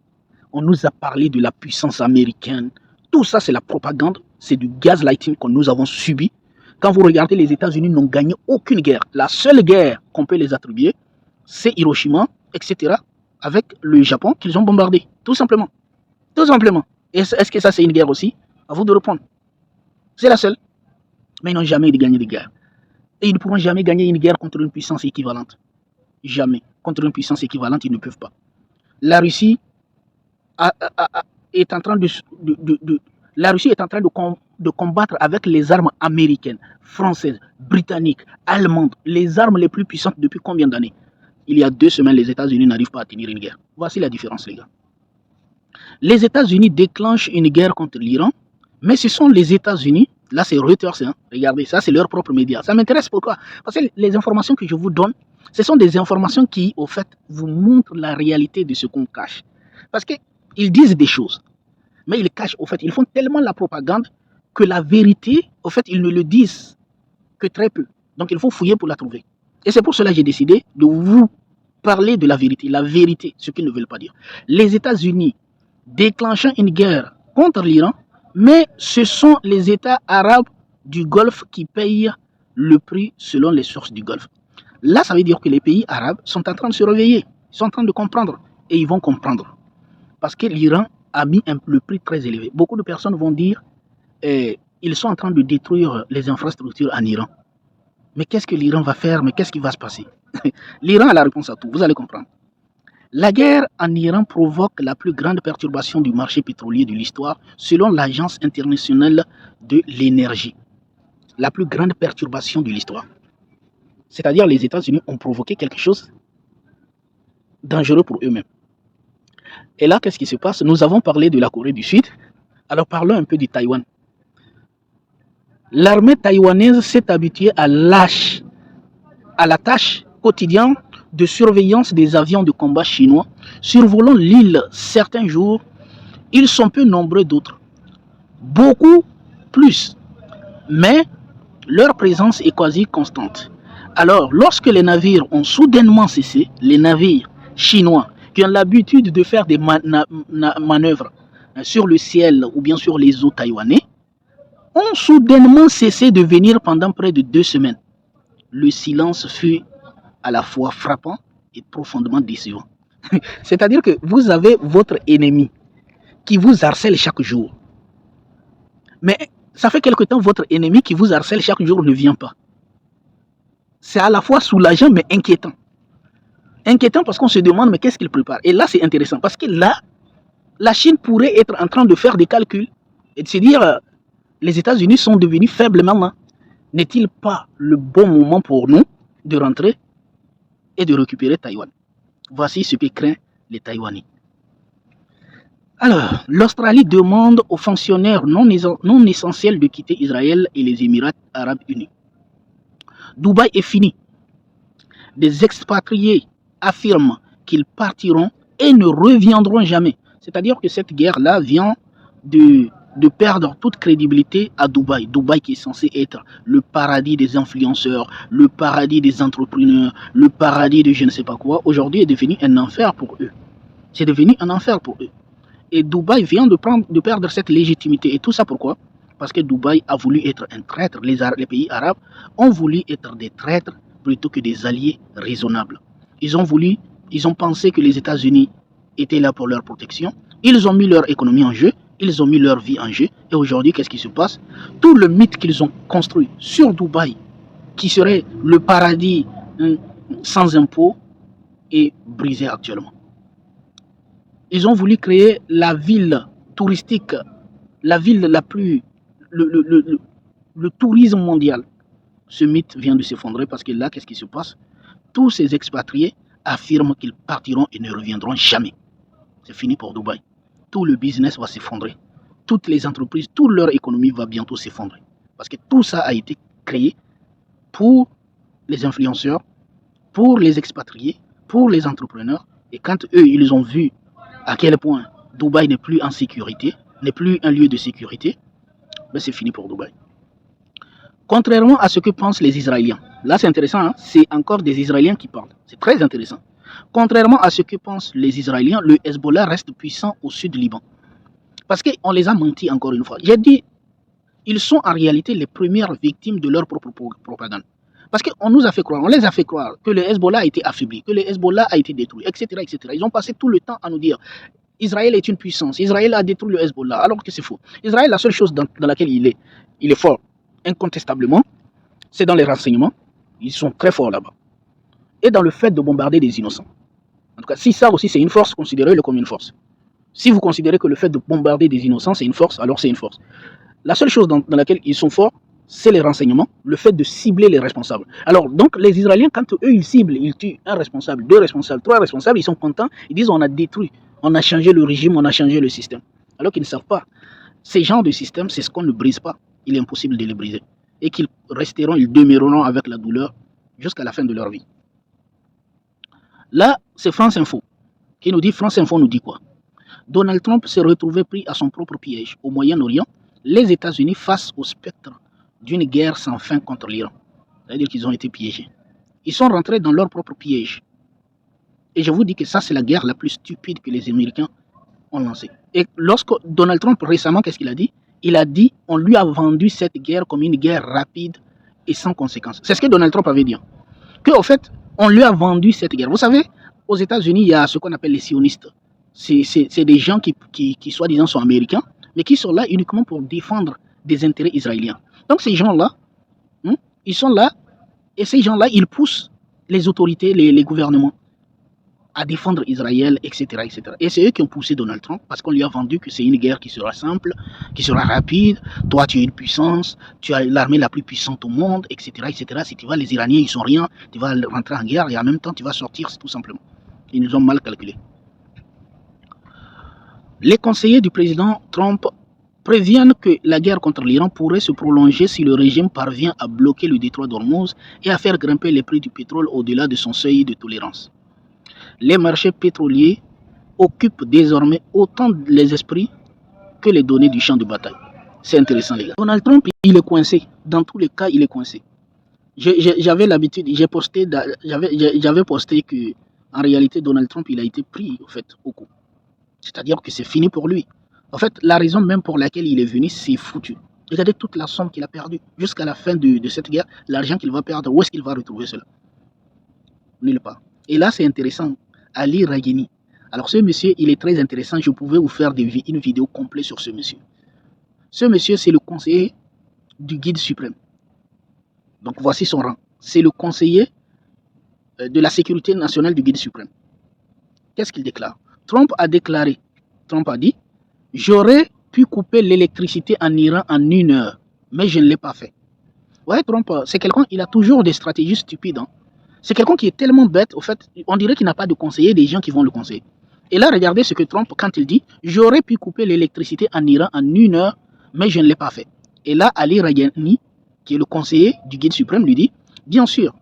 on nous a parlé de la puissance américaine. Tout ça, c'est la propagande. C'est du gaslighting que nous avons subi. Quand vous regardez, les États-Unis n'ont gagné aucune guerre. La seule guerre qu'on peut les attribuer, c'est Hiroshima, etc., avec le Japon qu'ils ont bombardé. Tout simplement. Tout simplement. Est-ce que ça, c'est une guerre aussi? À vous de répondre. C'est la seule. Mais ils n'ont jamais gagné de guerre. Et ils ne pourront jamais gagner une guerre contre une puissance équivalente. Jamais. Contre une puissance équivalente, ils ne peuvent pas. La Russie est en train de combattre avec les armes américaines, françaises, britanniques, allemandes, les armes les plus puissantes depuis combien d'années? Il y a 2 semaines, les États-Unis n'arrivent pas à tenir une guerre. Voici la différence, les gars. Les États-Unis déclenchent une guerre contre l'Iran, mais ce sont les États-Unis, là c'est Reuters, hein, regardez, ça c'est leur propre média. Ça m'intéresse pourquoi? Parce que les informations que je vous donne, ce sont des informations qui, au fait, vous montrent la réalité de ce qu'on cache. Parce qu'ils disent des choses, mais ils cachent, au fait, ils font tellement la propagande que la vérité, au fait, ils ne le disent que très peu. Donc il faut fouiller pour la trouver. Et c'est pour cela que j'ai décidé de vous parler de la vérité, ce qu'ils ne veulent pas dire. Les États-Unis déclenchant une guerre contre l'Iran, mais ce sont les États arabes du Golfe qui payent le prix selon les sources du Golfe. Là, ça veut dire que les pays arabes sont en train de se réveiller, ils sont en train de comprendre, et ils vont comprendre. Parce que l'Iran a mis le prix très élevé. Beaucoup de personnes vont dire ils sont en train de détruire les infrastructures en Iran. Mais qu'est-ce que l'Iran va faire? Mais qu'est-ce qui va se passer? L'Iran a la réponse à tout, vous allez comprendre. La guerre en Iran provoque la plus grande perturbation du marché pétrolier de l'histoire, selon l'Agence internationale de l'énergie. La plus grande perturbation de l'histoire. C'est-à-dire les États-Unis ont provoqué quelque chose de dangereux pour eux-mêmes. Et là, qu'est-ce qui se passe? Nous avons parlé de la Corée du Sud. Alors parlons un peu du Taïwan. L'armée taïwanaise s'est habituée à la tâche quotidienne de surveillance des avions de combat chinois survolant l'île certains jours. Ils sont peu nombreux d'autres. Beaucoup plus. Mais leur présence est quasi constante. Alors, lorsque les navires ont soudainement cessé, les navires chinois qui ont l'habitude de faire des manœuvres sur le ciel ou bien sur les eaux taïwanais, ont soudainement cessé de venir pendant près de 2 semaines. Le silence fut à la fois frappant et profondément décevant. C'est-à-dire que vous avez votre ennemi qui vous harcèle chaque jour. Mais ça fait quelque temps votre ennemi qui vous harcèle chaque jour ne vient pas. C'est à la fois soulageant mais inquiétant. Inquiétant parce qu'on se demande mais qu'est-ce qu'il prépare. Et là c'est intéressant parce que là, la Chine pourrait être en train de faire des calculs et de se dire les États-Unis sont devenus faibles maintenant. N'est-il pas le bon moment pour nous de rentrer et de récupérer Taïwan? Voici ce que craint les Taïwanais. Alors, l'Australie demande aux fonctionnaires non essentiels de quitter Israël et les Émirats arabes unis. Dubaï est fini. Des expatriés affirment qu'ils partiront et ne reviendront jamais. C'est-à-dire que cette guerre-là vient de perdre toute crédibilité à Dubaï. Dubaï qui est censé être le paradis des influenceurs, le paradis des entrepreneurs, le paradis de je ne sais pas quoi, aujourd'hui est devenu un enfer pour eux. C'est devenu un enfer pour eux. Et Dubaï vient de perdre cette légitimité. Et tout ça pourquoi? Parce que Dubaï a voulu être un traître. Les pays arabes ont voulu être des traîtres plutôt que des alliés raisonnables. Ils ont pensé que les États-Unis étaient là pour leur protection. Ils ont mis leur économie en jeu. Ils ont mis leur vie en jeu. Et aujourd'hui, qu'est-ce qui se passe? Tout le mythe qu'ils ont construit sur Dubaï, qui serait le paradis sans impôts, est brisé actuellement. Ils ont voulu créer la ville touristique, la ville la plus... le tourisme mondial. Ce mythe vient de s'effondrer parce que là, qu'est-ce qui se passe? Tous ces expatriés affirment qu'ils partiront et ne reviendront jamais. C'est fini pour Dubaï. Tout le business va s'effondrer. Toutes les entreprises, toute leur économie va bientôt s'effondrer. Parce que tout ça a été créé pour les influenceurs, pour les expatriés, pour les entrepreneurs. Et quand eux, ils ont vu à quel point Dubaï n'est plus en sécurité, n'est plus un lieu de sécurité, ben c'est fini pour Dubaï. Contrairement à ce que pensent les Israéliens, là c'est intéressant, hein? C'est encore des Israéliens qui parlent, c'est très intéressant. Contrairement à ce que pensent les Israéliens, le Hezbollah reste puissant au sud du Liban. Parce qu'on les a menti encore une fois. J'ai dit, ils sont en réalité les premières victimes de leur propre propagande. Parce qu'on nous a fait croire, on les a fait croire que le Hezbollah a été affaibli, que le Hezbollah a été détruit, etc., etc. Ils ont passé tout le temps à nous dire Israël est une puissance, Israël a détruit le Hezbollah, alors que c'est faux. Israël, la seule chose dans laquelle il est fort, incontestablement, c'est dans les renseignements. Ils sont très forts là-bas. Et dans le fait de bombarder des innocents. En tout cas, si ça aussi c'est une force, considérez-le comme une force. Si vous considérez que le fait de bombarder des innocents c'est une force, alors c'est une force. La seule chose dans laquelle ils sont forts, c'est les renseignements, le fait de cibler les responsables. Alors, donc, les Israéliens, quand eux, ils ciblent, ils tuent un responsable, deux responsables, trois responsables, ils sont contents, ils disent on a détruit, on a changé le régime, on a changé le système. Alors qu'ils ne savent pas. Ces genres de systèmes, c'est ce qu'on ne brise pas. Il est impossible de les briser. Et qu'ils resteront, ils demeureront avec la douleur jusqu'à la fin de leur vie. Là, c'est France Info qui nous dit, France Info nous dit quoi? Donald Trump s'est retrouvé pris à son propre piège. Au Moyen-Orient, les États-Unis face au spectre d'une guerre sans fin contre l'Iran. C'est-à-dire qu'ils ont été piégés. Ils sont rentrés dans leur propre piège. Et je vous dis que ça, c'est la guerre la plus stupide que les Américains ont lancée. Et lorsque Donald Trump, récemment, qu'est-ce qu'il a dit? Il a dit, on lui a vendu cette guerre comme une guerre rapide et sans conséquences. C'est ce que Donald Trump avait dit. Qu'en fait, on lui a vendu cette guerre. Vous savez, aux États-Unis, il y a ce qu'on appelle les sionistes. C'est des gens qui soi-disant, sont américains, mais qui sont là uniquement pour défendre des intérêts israéliens. Donc ces gens-là, ils sont là, et ces gens-là, ils poussent les autorités, les gouvernements à défendre Israël, etc., etc. Et c'est eux qui ont poussé Donald Trump, parce qu'on lui a vendu que c'est une guerre qui sera simple, qui sera rapide, toi tu es une puissance, tu as l'armée la plus puissante au monde, etc., etc. Si tu vas, les Iraniens, ils sont rien, tu vas rentrer en guerre, et en même temps, tu vas sortir, tout simplement. Ils nous ont mal calculé. Les conseillers du président Trump préviennent que la guerre contre l'Iran pourrait se prolonger si le régime parvient à bloquer le détroit d'Ormuz et à faire grimper les prix du pétrole au-delà de son seuil de tolérance. Les marchés pétroliers occupent désormais autant les esprits que les données du champ de bataille. C'est intéressant, les gars. Donald Trump, il est coincé. Dans tous les cas, il est coincé. J'avais l'habitude, j'avais posté que, en réalité, Donald Trump, il a été pris, au fait, au coup. C'est-à-dire que c'est fini pour lui. En fait, la raison même pour laquelle il est venu, c'est foutu. Regardez toute la somme qu'il a perdue jusqu'à la fin de cette guerre, l'argent qu'il va perdre, où est-ce qu'il va retrouver cela? Nulle part. Et là, c'est intéressant. Ali Raghini. Alors, ce monsieur, il est très intéressant. Je pouvais vous faire une vidéo complète sur ce monsieur. Ce monsieur, c'est le conseiller du guide suprême. Donc, voici son rang. C'est le conseiller de la sécurité nationale du guide suprême. Qu'est-ce qu'il déclare? Trump a déclaré, Trump a dit, j'aurais pu couper l'électricité en Iran en 1 heure, mais je ne l'ai pas fait. Ouais, Trump, c'est quelqu'un, il a toujours des stratégies stupides. Hein. C'est quelqu'un qui est tellement bête, au fait, on dirait qu'il n'a pas de conseiller, des gens qui vont le conseiller. Et là, regardez ce que Trump, quand il dit, j'aurais pu couper l'électricité en Iran en 1 heure, mais je ne l'ai pas fait. Et là, Ali Rayani, qui est le conseiller du guide suprême, lui dit, bien sûr,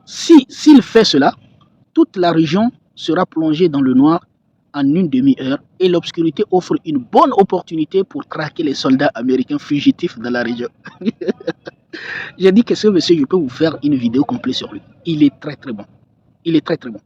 s'il fait cela, toute la région sera plongée dans le noir en 1/2 heure et l'obscurité offre une bonne opportunité pour traquer les soldats américains fugitifs dans la région. J'ai dit que ce monsieur, je peux vous faire une vidéo complète sur lui. Il est très très bon. Il est très très bon.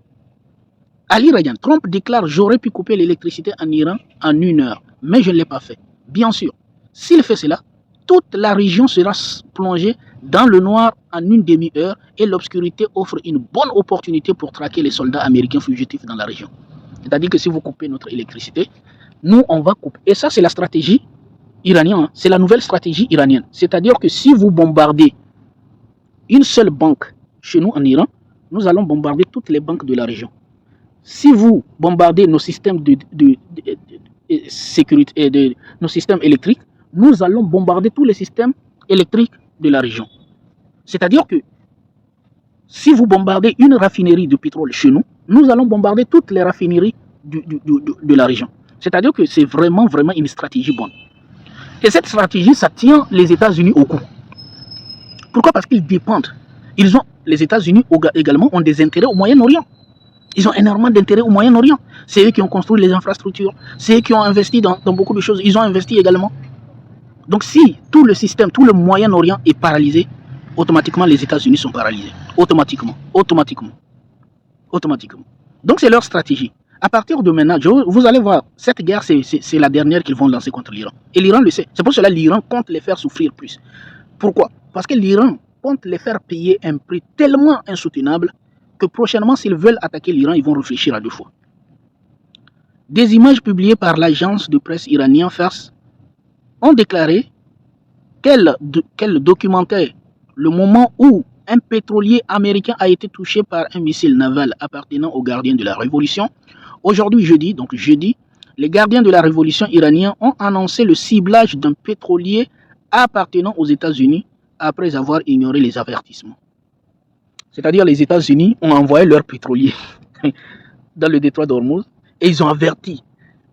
Ali Rayyan, Trump déclare, j'aurais pu couper l'électricité en Iran en 1 heure, mais je ne l'ai pas fait. Bien sûr, s'il fait cela, toute la région sera plongée dans le noir en 1/2 heure et l'obscurité offre une bonne opportunité pour traquer les soldats américains fugitifs dans la région. C'est-à-dire que si vous coupez notre électricité, nous on va couper. Et ça c'est la stratégie iranienne, hein. C'est la nouvelle stratégie iranienne. C'est-à-dire que si vous bombardez une seule banque chez nous en Iran, nous allons bombarder toutes les banques de la région. Si vous bombardez nos systèmes de sécurité et nos systèmes électriques, nous allons bombarder tous les systèmes électriques de la région. C'est-à-dire que si vous bombardez une raffinerie de pétrole chez nous, nous allons bombarder toutes les raffineries de la région. C'est-à-dire que c'est vraiment une stratégie bonne. Et cette stratégie, ça tient les États-Unis au cou. Pourquoi? Parce qu'ils dépendent. Les États-Unis également ont des intérêts au Moyen-Orient. Ils ont énormément d'intérêts au Moyen-Orient. C'est eux qui ont construit les infrastructures. C'est eux qui ont investi dans beaucoup de choses. Ils ont investi également. Donc si tout le système, tout le Moyen-Orient est paralysé, automatiquement les États-Unis sont paralysés. Automatiquement. Donc c'est leur stratégie. À partir de maintenant, vous allez voir, cette guerre, c'est la dernière qu'ils vont lancer contre l'Iran. Et l'Iran le sait. C'est pour cela que l'Iran compte les faire souffrir plus. Pourquoi? Parce que l'Iran compte les faire payer un prix tellement insoutenable que prochainement, s'ils veulent attaquer l'Iran, ils vont réfléchir à 2 fois. Des images publiées par l'agence de presse iranienne Fars ont déclaré qu'elle documentait le moment où un pétrolier américain a été touché par un missile naval appartenant aux gardiens de la révolution. Aujourd'hui, jeudi, les gardiens de la révolution iranienne ont annoncé le ciblage d'un pétrolier appartenant aux États-Unis après avoir ignoré les avertissements. C'est-à-dire les États-Unis ont envoyé leurs pétroliers dans le détroit d'Ormuz et ils ont averti.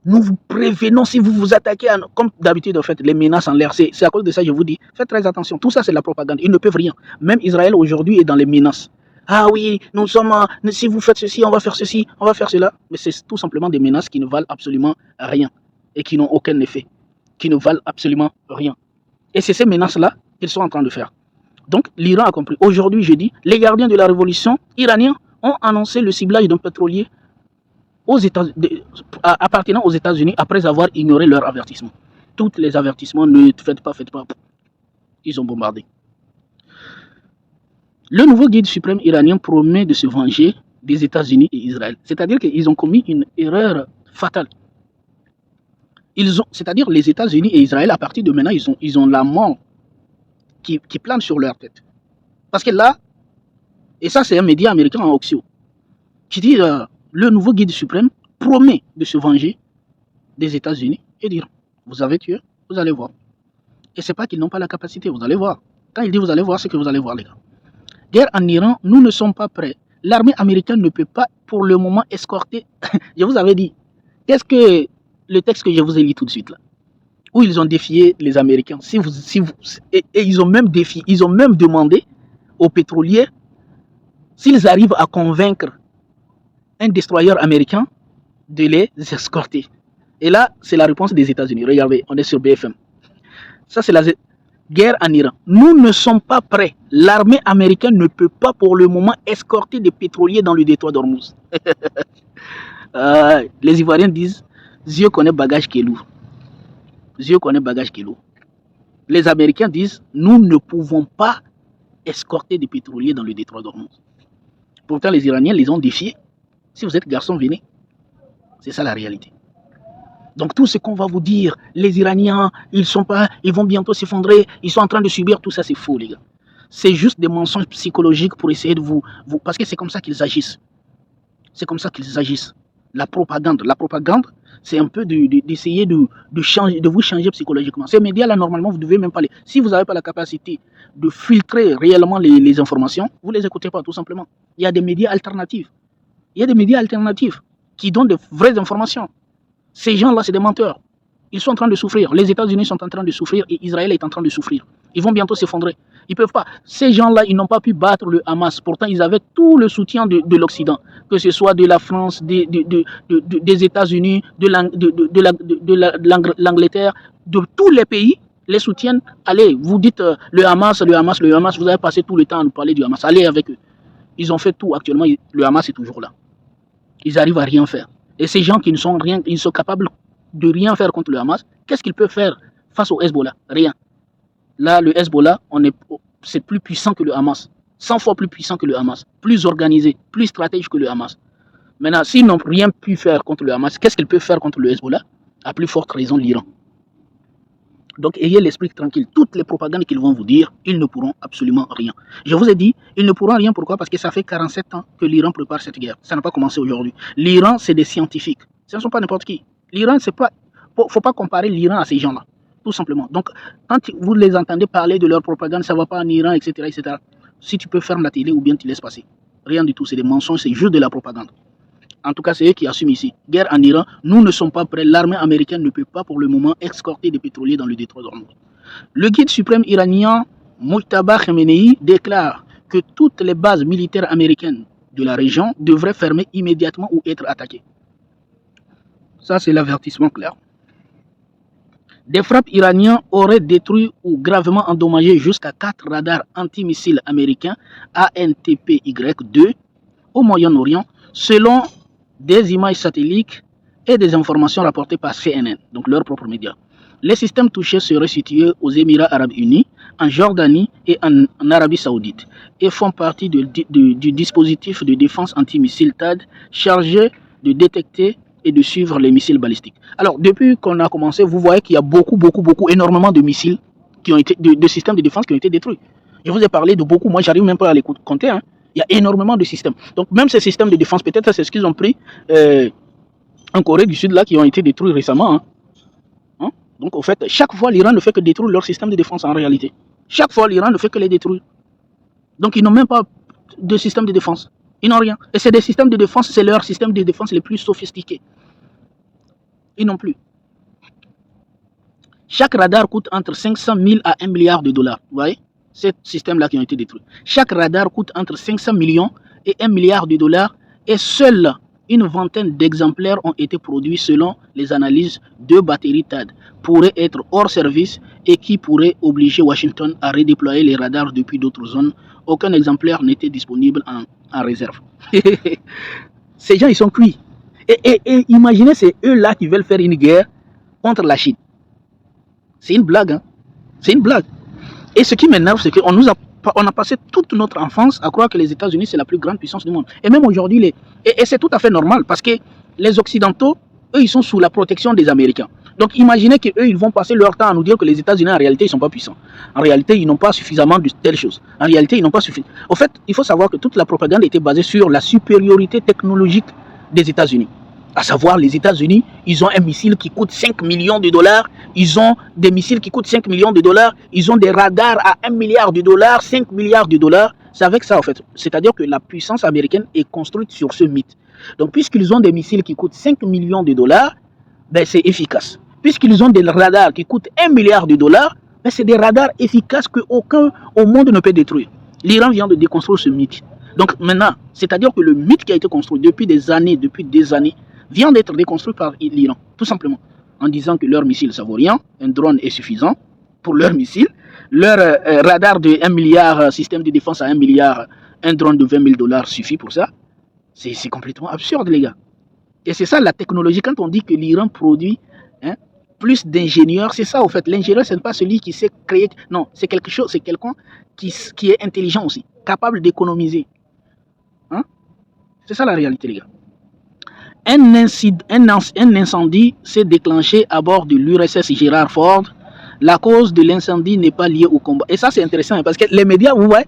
Nous vous prévenons si vous vous attaquez, comme d'habitude en fait, les menaces en l'air. C'est à cause de ça que je vous dis, faites très attention. Tout ça c'est de la propagande, ils ne peuvent rien. Même Israël aujourd'hui est dans les menaces. Ah oui, nous sommes, si vous faites ceci, on va faire ceci, on va faire cela. Mais c'est tout simplement des menaces qui ne valent absolument rien et qui n'ont aucun effet, qui ne valent absolument rien. Et c'est ces menaces-là qu'ils sont en train de faire. Donc l'Iran a compris. Aujourd'hui, jeudi, les gardiens de la révolution iranienne ont annoncé le ciblage d'un pétrolier appartenant aux États-Unis après avoir ignoré leur avertissement. Tous les avertissements, ne faites pas. Ils ont bombardé. Le nouveau guide suprême iranien promet de se venger des États-Unis et Israël. C'est-à-dire qu'ils ont commis une erreur fatale. C'est-à-dire les États-Unis et Israël, à partir de maintenant, ils ont la mort qui plane sur leur tête. Parce que là, et ça c'est un média américain en Oxio, qui dit le nouveau guide suprême promet de se venger des États-Unis et dire, vous avez tué, vous allez voir. Et c'est pas qu'ils n'ont pas la capacité, vous allez voir. Quand il dit vous allez voir, c'est que vous allez voir les gars. Guerre en Iran, nous ne sommes pas prêts. L'armée américaine ne peut pas pour le moment escorter. Je vous avais dit, qu'est-ce que le texte que je vous ai lu tout de suite là, où ils ont défié les Américains. Et ils ont même demandé aux pétroliers s'ils arrivent à convaincre un destroyer américain de les escorter. Et là, c'est la réponse des États-Unis. Regardez, on est sur BFM. Ça, c'est la guerre en Iran. Nous ne sommes pas prêts. L'armée américaine ne peut pas pour le moment escorter des pétroliers dans le détroit d'Ormuz. Les Ivoiriens disent, Dieu connaît bagage qui est lourd. Dieu connaît bagage qui est lourd. Les Américains disent, nous ne pouvons pas escorter des pétroliers dans le détroit d'Ormuz. Pourtant, les Iraniens les ont défiés. Si vous êtes garçon, venez. C'est ça la réalité. Donc tout ce qu'on va vous dire, les Iraniens, ils vont bientôt s'effondrer, ils sont en train de subir, tout ça c'est faux les gars. C'est juste des mensonges psychologiques pour essayer de vous parce que c'est comme ça qu'ils agissent. C'est comme ça qu'ils agissent. La propagande, c'est un peu d'essayer de vous changer psychologiquement. Ces médias-là, normalement, vous devez même pas si vous n'avez pas la capacité de filtrer réellement les informations, vous ne les écoutez pas, tout simplement. Il y a des médias alternatifs. qui donnent de vraies informations. Ces gens-là, c'est des menteurs. Ils sont en train de souffrir. Les États-Unis sont en train de souffrir et Israël est en train de souffrir. Ils vont bientôt s'effondrer. Ils ne peuvent pas. Ces gens-là, ils n'ont pas pu battre le Hamas. Pourtant, ils avaient tout le soutien de l'Occident, que ce soit de la France, des États-Unis, de l'Angleterre, de tous les pays, les soutiennent. Allez, vous dites le Hamas, vous avez passé tout le temps à nous parler du Hamas. Allez avec eux. Ils ont fait tout. Actuellement, le Hamas est toujours là. Ils arrivent à rien faire. Et ces gens qui ne sont rien, ils sont capables de rien faire contre le Hamas, qu'est-ce qu'ils peuvent faire face au Hezbollah? Rien. Là, le Hezbollah, c'est plus puissant que le Hamas. 100 fois plus puissant que le Hamas. Plus organisé, plus stratégique que le Hamas. Maintenant, s'ils n'ont rien pu faire contre le Hamas, qu'est-ce qu'ils peuvent faire contre le Hezbollah? À plus forte raison, l'Iran. Donc, ayez l'esprit tranquille. Toutes les propagandes qu'ils vont vous dire, ils ne pourront absolument rien. Je vous ai dit, ils ne pourront rien. Pourquoi? Parce que ça fait 47 ans que l'Iran prépare cette guerre. Ça n'a pas commencé aujourd'hui. L'Iran, c'est des scientifiques. Ce ne sont pas n'importe qui. L'Iran, c'est pas... faut pas comparer l'Iran à ces gens-là. Tout simplement. Donc, quand vous les entendez parler de leur propagande, ça ne va pas en Iran, etc., etc. Si tu peux fermer la télé ou bien tu laisses passer. Rien du tout. C'est des mensonges, c'est juste de la propagande. En tout cas, c'est eux qui assument ici. Guerre en Iran, nous ne sommes pas prêts. L'armée américaine ne peut pas pour le moment escorter des pétroliers dans le détroit d'Ormuz. Le guide suprême iranien, Mojtaba Khamenei, déclare que toutes les bases militaires américaines de la région devraient fermer immédiatement ou être attaquées. Ça, c'est l'avertissement clair. Des frappes iraniennes auraient détruit ou gravement endommagé jusqu'à 4 radars antimissiles américains ANTPY-2 au Moyen-Orient, selon des images satellites et des informations rapportées par CNN, donc leurs propres médias. Les systèmes touchés seraient situés aux Émirats arabes unis, en Jordanie et en Arabie saoudite, et font partie du dispositif de défense antimissile THAAD chargé de détecter et de suivre les missiles balistiques. Alors, depuis qu'on a commencé, vous voyez qu'il y a énormément de missiles qui ont été, de systèmes de défense qui ont été détruits. Je vous ai parlé de beaucoup, moi j'arrive même pas à les compter, hein. Il y a énormément de systèmes. Donc même ces systèmes de défense, peut-être c'est ce qu'ils ont pris en Corée du Sud, là, qui ont été détruits récemment. Hein? Donc au fait, chaque fois l'Iran ne fait que détruire leur système de défense en réalité. Chaque fois l'Iran ne fait que les détruire. Donc ils n'ont même pas de système de défense. Ils n'ont rien. Et c'est des systèmes de défense, c'est leur système de défense les plus sophistiqués. Ils n'ont plus. Chaque radar coûte entre 500 000 à 1 milliard de dollars. Vous voyez? Ces systèmes-là qui ont été détruits. Chaque radar coûte entre 500 millions et 1 milliard de dollars et seule une vingtaine d'exemplaires ont été produits selon les analyses. 2 batteries THAAD pourraient être hors service et qui pourraient obliger Washington à redéployer les radars depuis d'autres zones. Aucun exemplaire n'était disponible en réserve. Ces gens, ils sont cuits. Et imaginez, c'est eux-là qui veulent faire une guerre contre la Chine. C'est une blague, hein? C'est une blague. Et ce qui m'énerve, c'est qu'on a passé toute notre enfance à croire que les États-Unis, c'est la plus grande puissance du monde. Et même aujourd'hui, et c'est tout à fait normal, parce que les Occidentaux, eux, ils sont sous la protection des Américains. Donc imaginez qu'eux, ils vont passer leur temps à nous dire que les États-Unis, en réalité, ils ne sont pas puissants. En réalité, ils n'ont pas suffisamment de telles choses. En réalité, ils n'ont pas suffisamment. Au fait, il faut savoir que toute la propagande était basée sur la supériorité technologique des États-Unis. À savoir, les États-Unis, ils ont un missile qui coûte 5 millions de dollars. Ils ont des missiles qui coûtent 5 millions de dollars. Ils ont des radars à 1 milliard de dollars, 5 milliards de dollars. C'est avec ça, en fait. C'est-à-dire que la puissance américaine est construite sur ce mythe. Donc, puisqu'ils ont des missiles qui coûtent 5 millions de dollars, ben, c'est efficace. Puisqu'ils ont des radars qui coûtent 1 milliard de dollars, ben, c'est des radars efficaces qu'aucun au monde ne peut détruire. L'Iran vient de déconstruire ce mythe. Donc, maintenant, c'est-à-dire que le mythe qui a été construit depuis des années, vient d'être déconstruit par l'Iran, tout simplement, en disant que leur missile, ça vaut rien, un drone est suffisant pour leur missile, leur radar de 1 milliard, système de défense à 1 milliard, un drone de 20 000 dollars suffit pour ça. C'est complètement absurde, les gars. Et c'est ça la technologie, quand on dit que l'Iran produit plus d'ingénieurs, c'est ça, au fait. L'ingénieur, ce n'est pas celui qui sait créer, non, c'est quelque chose, c'est quelqu'un qui est intelligent aussi, capable d'économiser. Hein? C'est ça la réalité, les gars. Un incendie s'est déclenché à bord de l'URSS Gerald Ford. La cause de l'incendie n'est pas liée au combat. Et ça, c'est intéressant parce que les médias, vous voyez,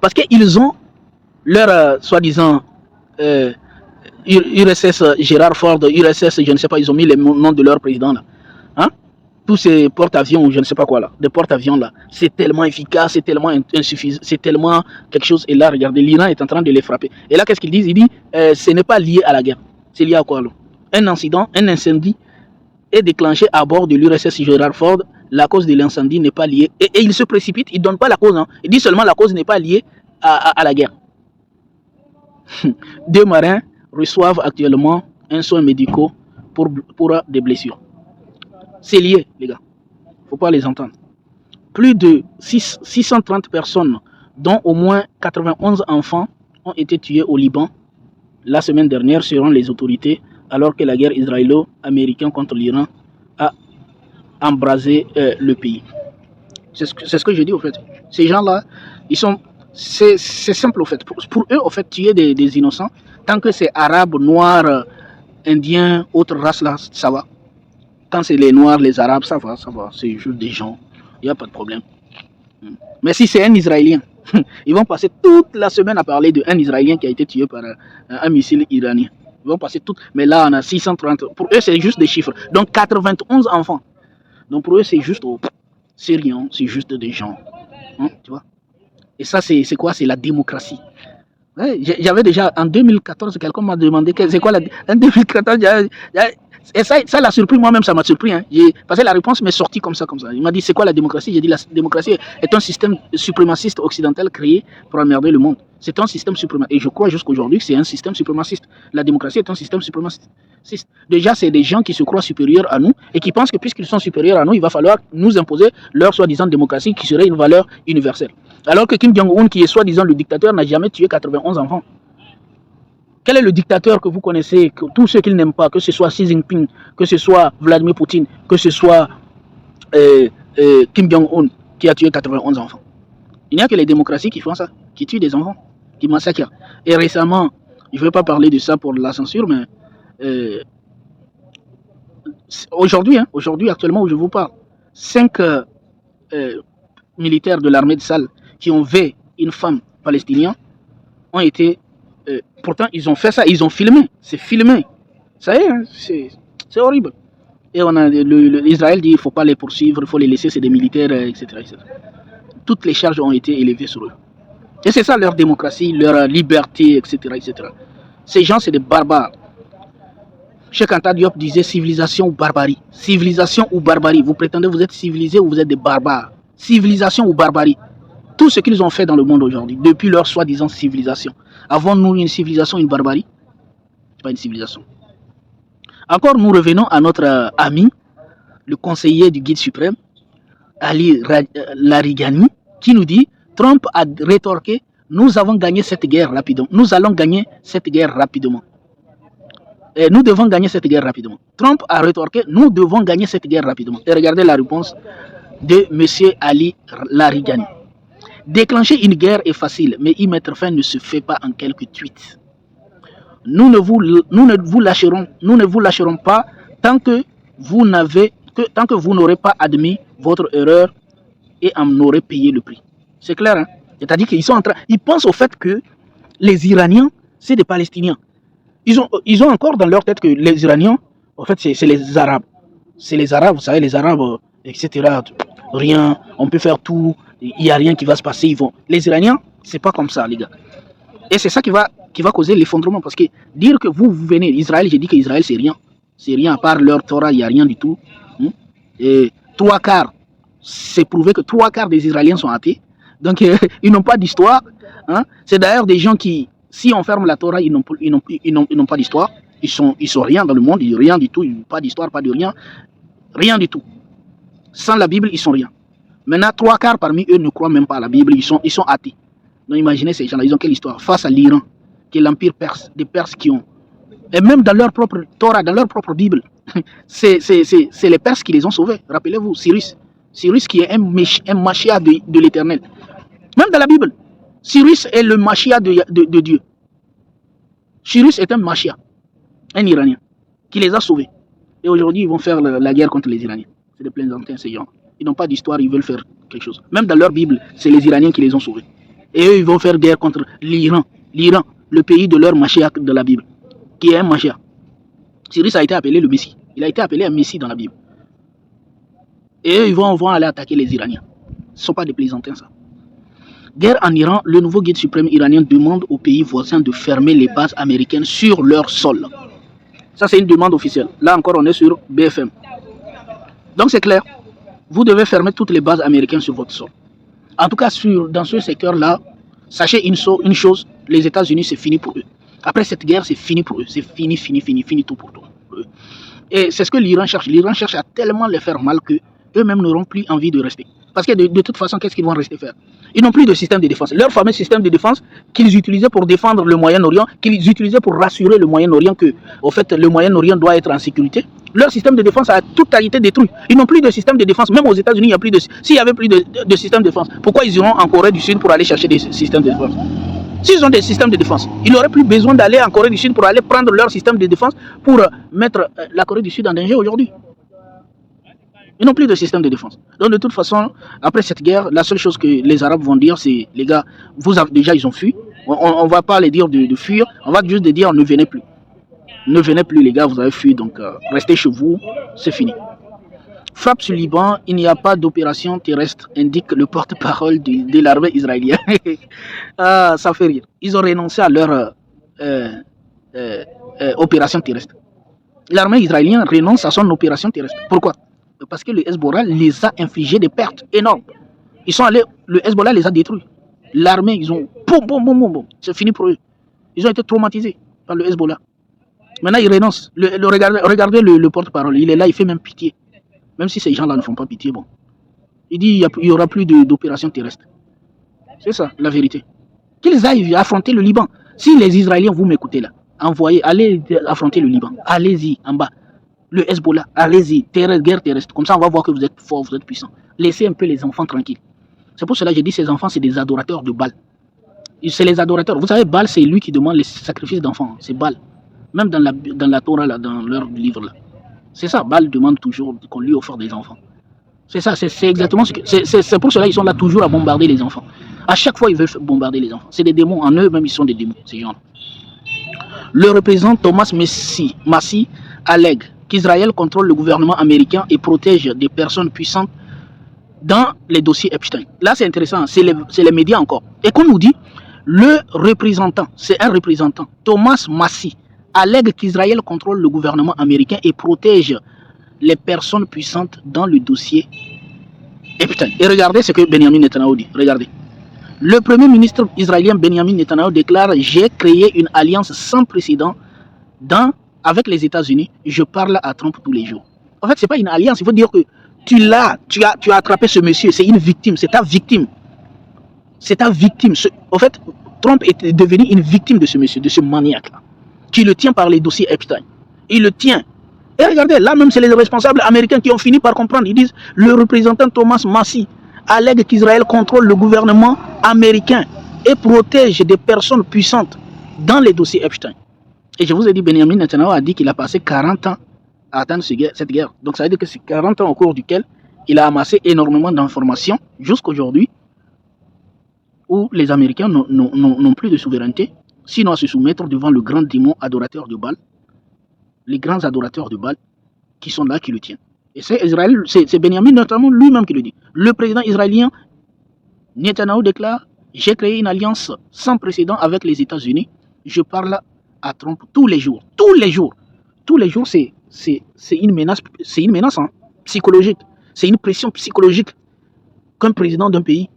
parce qu'ils ont leur soi-disant URSS Gerald Ford, URSS, je ne sais pas, ils ont mis les noms de leur président là. Hein? Tous ces porte-avions, je ne sais pas quoi là, des porte-avions là, c'est tellement efficace, c'est tellement insuffisant, c'est tellement quelque chose. Et là, regardez, l'Iran est en train de les frapper. Et là, qu'est-ce qu'ils disent? Ils disent ce n'est pas lié à la guerre. C'est lié à quoi, là? Un incident, un incendie est déclenché à bord de l'USS Gerald Ford. La cause de l'incendie n'est pas liée. Et il se précipite, il ne donne pas la cause. Hein. Il dit seulement la cause n'est pas liée à la guerre. 2 marins reçoivent actuellement un soin médical pour des blessures. C'est lié, les gars. Il ne faut pas les entendre. Plus de 630 personnes, dont au moins 91 enfants, ont été tués au Liban la semaine dernière, selon les autorités, alors que la guerre israélo-américaine contre l'Iran a embrasé le pays. C'est ce que je dis, au fait. Ces gens-là, ils sont... C'est simple, au fait. Pour eux, au fait, tuer des innocents, tant que c'est arabes, noirs, indiens, autres races, là, ça va. Quand c'est les noirs, les arabes, ça va. C'est juste des gens. Il n'y a pas de problème. Mais si c'est un Israélien, ils vont passer toute la semaine à parler d'un Israélien qui a été tué par un missile iranien. Ils vont passer tout. Mais là, on a 630. Pour eux, c'est juste des chiffres. Donc, 91 enfants. Donc, pour eux, c'est juste... c'est rien. C'est juste des gens. Hein, tu vois. Et ça, c'est quoi? C'est la démocratie. Ouais, j'avais déjà... En 2014, quelqu'un m'a demandé... C'est quoi la... En 2014, et ça l'a surpris, moi-même, ça m'a surpris. Hein. Parce que la réponse m'est sortie comme ça. Il m'a dit, c'est quoi la démocratie? J'ai dit, la démocratie est un système suprémaciste occidental créé pour emmerder le monde. C'est un système suprémaciste. Et je crois jusqu'aujourd'hui que c'est un système suprémaciste. La démocratie est un système suprémaciste. Déjà, c'est des gens qui se croient supérieurs à nous et qui pensent que puisqu'ils sont supérieurs à nous, il va falloir nous imposer leur soi-disant démocratie qui serait une valeur universelle. Alors que Kim Jong-un, qui est soi-disant le dictateur, n'a jamais tué 91 enfants. Quel est le dictateur que vous connaissez, que tous ceux qu'ils n'aiment pas, que ce soit Xi Jinping, que ce soit Vladimir Poutine, que ce soit Kim Jong-un, qui a tué 91 enfants? Il n'y a que les démocraties qui font ça, qui tuent des enfants, qui massacrent. Et récemment, je ne vais pas parler de ça pour la censure, mais aujourd'hui, actuellement où je vous parle, 5 militaires de l'armée de Sahel qui ont vu une femme palestinienne ont été... pourtant, ils ont fait ça, ils ont filmé. C'est filmé. Ça y est, hein, c'est horrible. Et on a Israël dit qu'il ne faut pas les poursuivre, il faut les laisser, c'est des militaires, etc., etc. Toutes les charges ont été élevées sur eux. Et c'est ça leur démocratie, leur liberté, etc., etc. Ces gens, c'est des barbares. Cheikh Anta Diop disait civilisation ou barbarie. Civilisation ou barbarie. Vous prétendez que vous êtes civilisés ou vous êtes des barbares. Civilisation ou barbarie. Tout ce qu'ils ont fait dans le monde aujourd'hui, depuis leur soi-disant civilisation. Avons-nous une civilisation, une barbarie? Pas une civilisation. Encore, nous revenons à notre ami, le conseiller du guide suprême, Ali Larigani, qui nous dit, Trump a rétorqué, nous avons gagné cette guerre rapidement. Nous allons gagner cette guerre rapidement. Et nous devons gagner cette guerre rapidement. Trump a rétorqué, nous devons gagner cette guerre rapidement. Et regardez la réponse de M. Ali Larigani. Déclencher une guerre est facile, mais y mettre fin ne se fait pas en quelques tweets. Nous ne vous lâcherons pas tant que vous n'aurez pas admis votre erreur et en aurez payé le prix. C'est clair, hein? C'est-à-dire ils pensent au fait que les Iraniens, c'est des Palestiniens. Ils ont encore dans leur tête que les Iraniens, en fait, c'est les Arabes. C'est les Arabes, vous savez, les Arabes, etc. Rien, on peut faire tout. Il n'y a rien qui va se passer. Les Iraniens, c'est pas comme ça, les gars. Et c'est ça qui va causer l'effondrement. Parce que dire que vous venez, Israël, j'ai dit qu'Israël, c'est rien. C'est rien, à part leur Torah, il n'y a rien du tout. Et 3/4, c'est prouvé que 3/4 des Israéliens sont athées. Donc, ils n'ont pas d'histoire. Hein. C'est d'ailleurs des gens qui, si on ferme la Torah, ils n'ont pas d'histoire. Ils sont rien dans le monde, rien du tout. Pas d'histoire, pas de rien. Rien du tout. Sans la Bible, ils sont rien. Maintenant, 3/4 parmi eux ne croient même pas à la Bible, ils sont athées. Donc imaginez ces gens-là, ils ont quelle histoire? Face à l'Iran, qui est l'empire perse, des Perses qui ont... Et même dans leur propre Torah, dans leur propre Bible, c'est les Perses qui les ont sauvés. Rappelez-vous, Cyrus qui est un Machia de l'Éternel. Même dans la Bible, Cyrus est le Machia de Dieu. Cyrus est un Machia, un Iranien, qui les a sauvés. Et aujourd'hui, ils vont faire la guerre contre les Iraniens. C'est des plaisantins, ces gens. Ils n'ont pas d'histoire, ils veulent faire quelque chose. Même dans leur Bible, c'est les Iraniens qui les ont sauvés. Et eux, ils vont faire guerre contre l'Iran. L'Iran, le pays de leur Machia de la Bible, qui est un Machia. Cyrus a été appelé le Messie. Il a été appelé un Messie dans la Bible. Et eux, ils vont aller attaquer les Iraniens. Ce ne sont pas des plaisantins, ça. Guerre en Iran, le nouveau guide suprême iranien demande aux pays voisins de fermer les bases américaines sur leur sol. Ça, c'est une demande officielle. Là encore, on est sur BFM. Donc, c'est clair. Vous devez fermer toutes les bases américaines sur votre sol. En tout cas, dans ce secteur-là, sachez une chose, les États-Unis, c'est fini pour eux. Après cette guerre, c'est fini pour eux. C'est fini tout pour eux. Et c'est ce que l'Iran cherche. L'Iran cherche à tellement les faire mal qu'eux-mêmes n'auront plus envie de rester. Parce que de toute façon, qu'est-ce qu'ils vont rester faire? Ils n'ont plus de système de défense. Leur fameux système de défense qu'ils utilisaient pour défendre le Moyen-Orient, qu'ils utilisaient pour rassurer le Moyen-Orient que, au fait, le Moyen-Orient doit être en sécurité. Leur système de défense a tout été détruit. Ils n'ont plus de système de défense. Même aux États-Unis, il n'y a plus de. S'il n'y avait plus de système de défense, pourquoi ils iront en Corée du Sud pour aller chercher des systèmes de défense? S'ils ont des systèmes de défense, ils n'auraient plus besoin d'aller en Corée du Sud pour aller prendre leur système de défense pour mettre la Corée du Sud en danger aujourd'hui. Ils n'ont plus de système de défense. Donc de toute façon, après cette guerre, la seule chose que les Arabes vont dire, c'est les gars, déjà ils ont fui. On ne va pas les dire de fuir, on va juste dire ne venez plus. Ne venez plus les gars, vous avez fui, donc restez chez vous, c'est fini. Frappe sur Liban, il n'y a pas d'opération terrestre, indique le porte-parole de l'armée israélienne. Ah, ça fait rire. Ils ont renoncé à leur opération terrestre. L'armée israélienne renonce à son opération terrestre. Pourquoi? Parce que le Hezbollah les a infligé des pertes énormes. Ils sont allés, le Hezbollah les a détruits. L'armée, ils ont boum. C'est fini pour eux. Ils ont été traumatisés par le Hezbollah. Maintenant, ils renoncent. Regardez le porte-parole. Il est là, il fait même pitié. Même si ces gens-là ne font pas pitié, bon. Il dit qu'il n'y aura plus d'opération terrestre. C'est ça, la vérité. Qu'ils aillent affronter le Liban. Si les Israéliens, vous m'écoutez là, allez affronter le Liban. Allez-y, en bas. Le Hezbollah, allez-y, guerre terrestre. Comme ça, on va voir que vous êtes forts, vous êtes puissants. Laissez un peu les enfants tranquilles. C'est pour cela que j'ai dit ces enfants, c'est des adorateurs de Baal. C'est les adorateurs. Vous savez, Baal, c'est lui qui demande les sacrifices d'enfants. C'est Baal. Même dans la Torah, là, dans leur livre, là. C'est ça, Baal demande toujours qu'on lui offre des enfants. C'est ça, c'est exactement ce que... C'est pour cela qu'ils sont là toujours à bombarder les enfants. À chaque fois, ils veulent bombarder les enfants. C'est des démons. En eux-mêmes, ils sont des démons, ces gens-là. Le représentant Thomas Massi allègue qu'Israël contrôle le gouvernement américain et protège des personnes puissantes dans les dossiers Epstein. Là, c'est intéressant, c'est les médias encore. Et qu'on nous dit, le représentant, c'est un représentant, Thomas Massi, allègue qu'Israël contrôle le gouvernement américain et protège les personnes puissantes dans le dossier Epstein. Et regardez ce que Benjamin Netanyahu dit. Regardez. Le premier ministre israélien Benjamin Netanyahu déclare: j'ai créé une alliance sans précédent avec les États-Unis. Je parle à Trump tous les jours. En fait, ce n'est pas une alliance. Il faut dire que tu as attrapé ce monsieur. C'est une victime. C'est ta victime. C'est ta victime. En fait, Trump est devenu une victime de ce monsieur, de ce maniaque-là. Tu le tiens par les dossiers Epstein. Il le tient. Et regardez, là même, c'est les responsables américains qui ont fini par comprendre. Ils disent: le représentant Thomas Massi allègue qu'Israël contrôle le gouvernement américain et protège des personnes puissantes dans les dossiers Epstein. Et je vous ai dit, Benjamin Netanyahu a dit qu'il a passé 40 ans à attendre cette guerre. Donc ça veut dire que c'est 40 ans au cours duquel il a amassé énormément d'informations jusqu'aujourd'hui où les Américains n'ont plus de souveraineté, sinon à se soumettre devant le grand démon adorateur de Baal, les grands adorateurs de Baal qui sont là, qui le tiennent. Et c'est Israël, c'est Benjamin Netanyahu lui-même qui le dit. Le président israélien Netanyahu déclare: j'ai créé une alliance sans précédent avec les États-Unis. Je parle à Trump tous les jours. Tous les jours. Tous les jours, c'est une menace, psychologique. C'est une pression psychologique qu'un président d'un pays.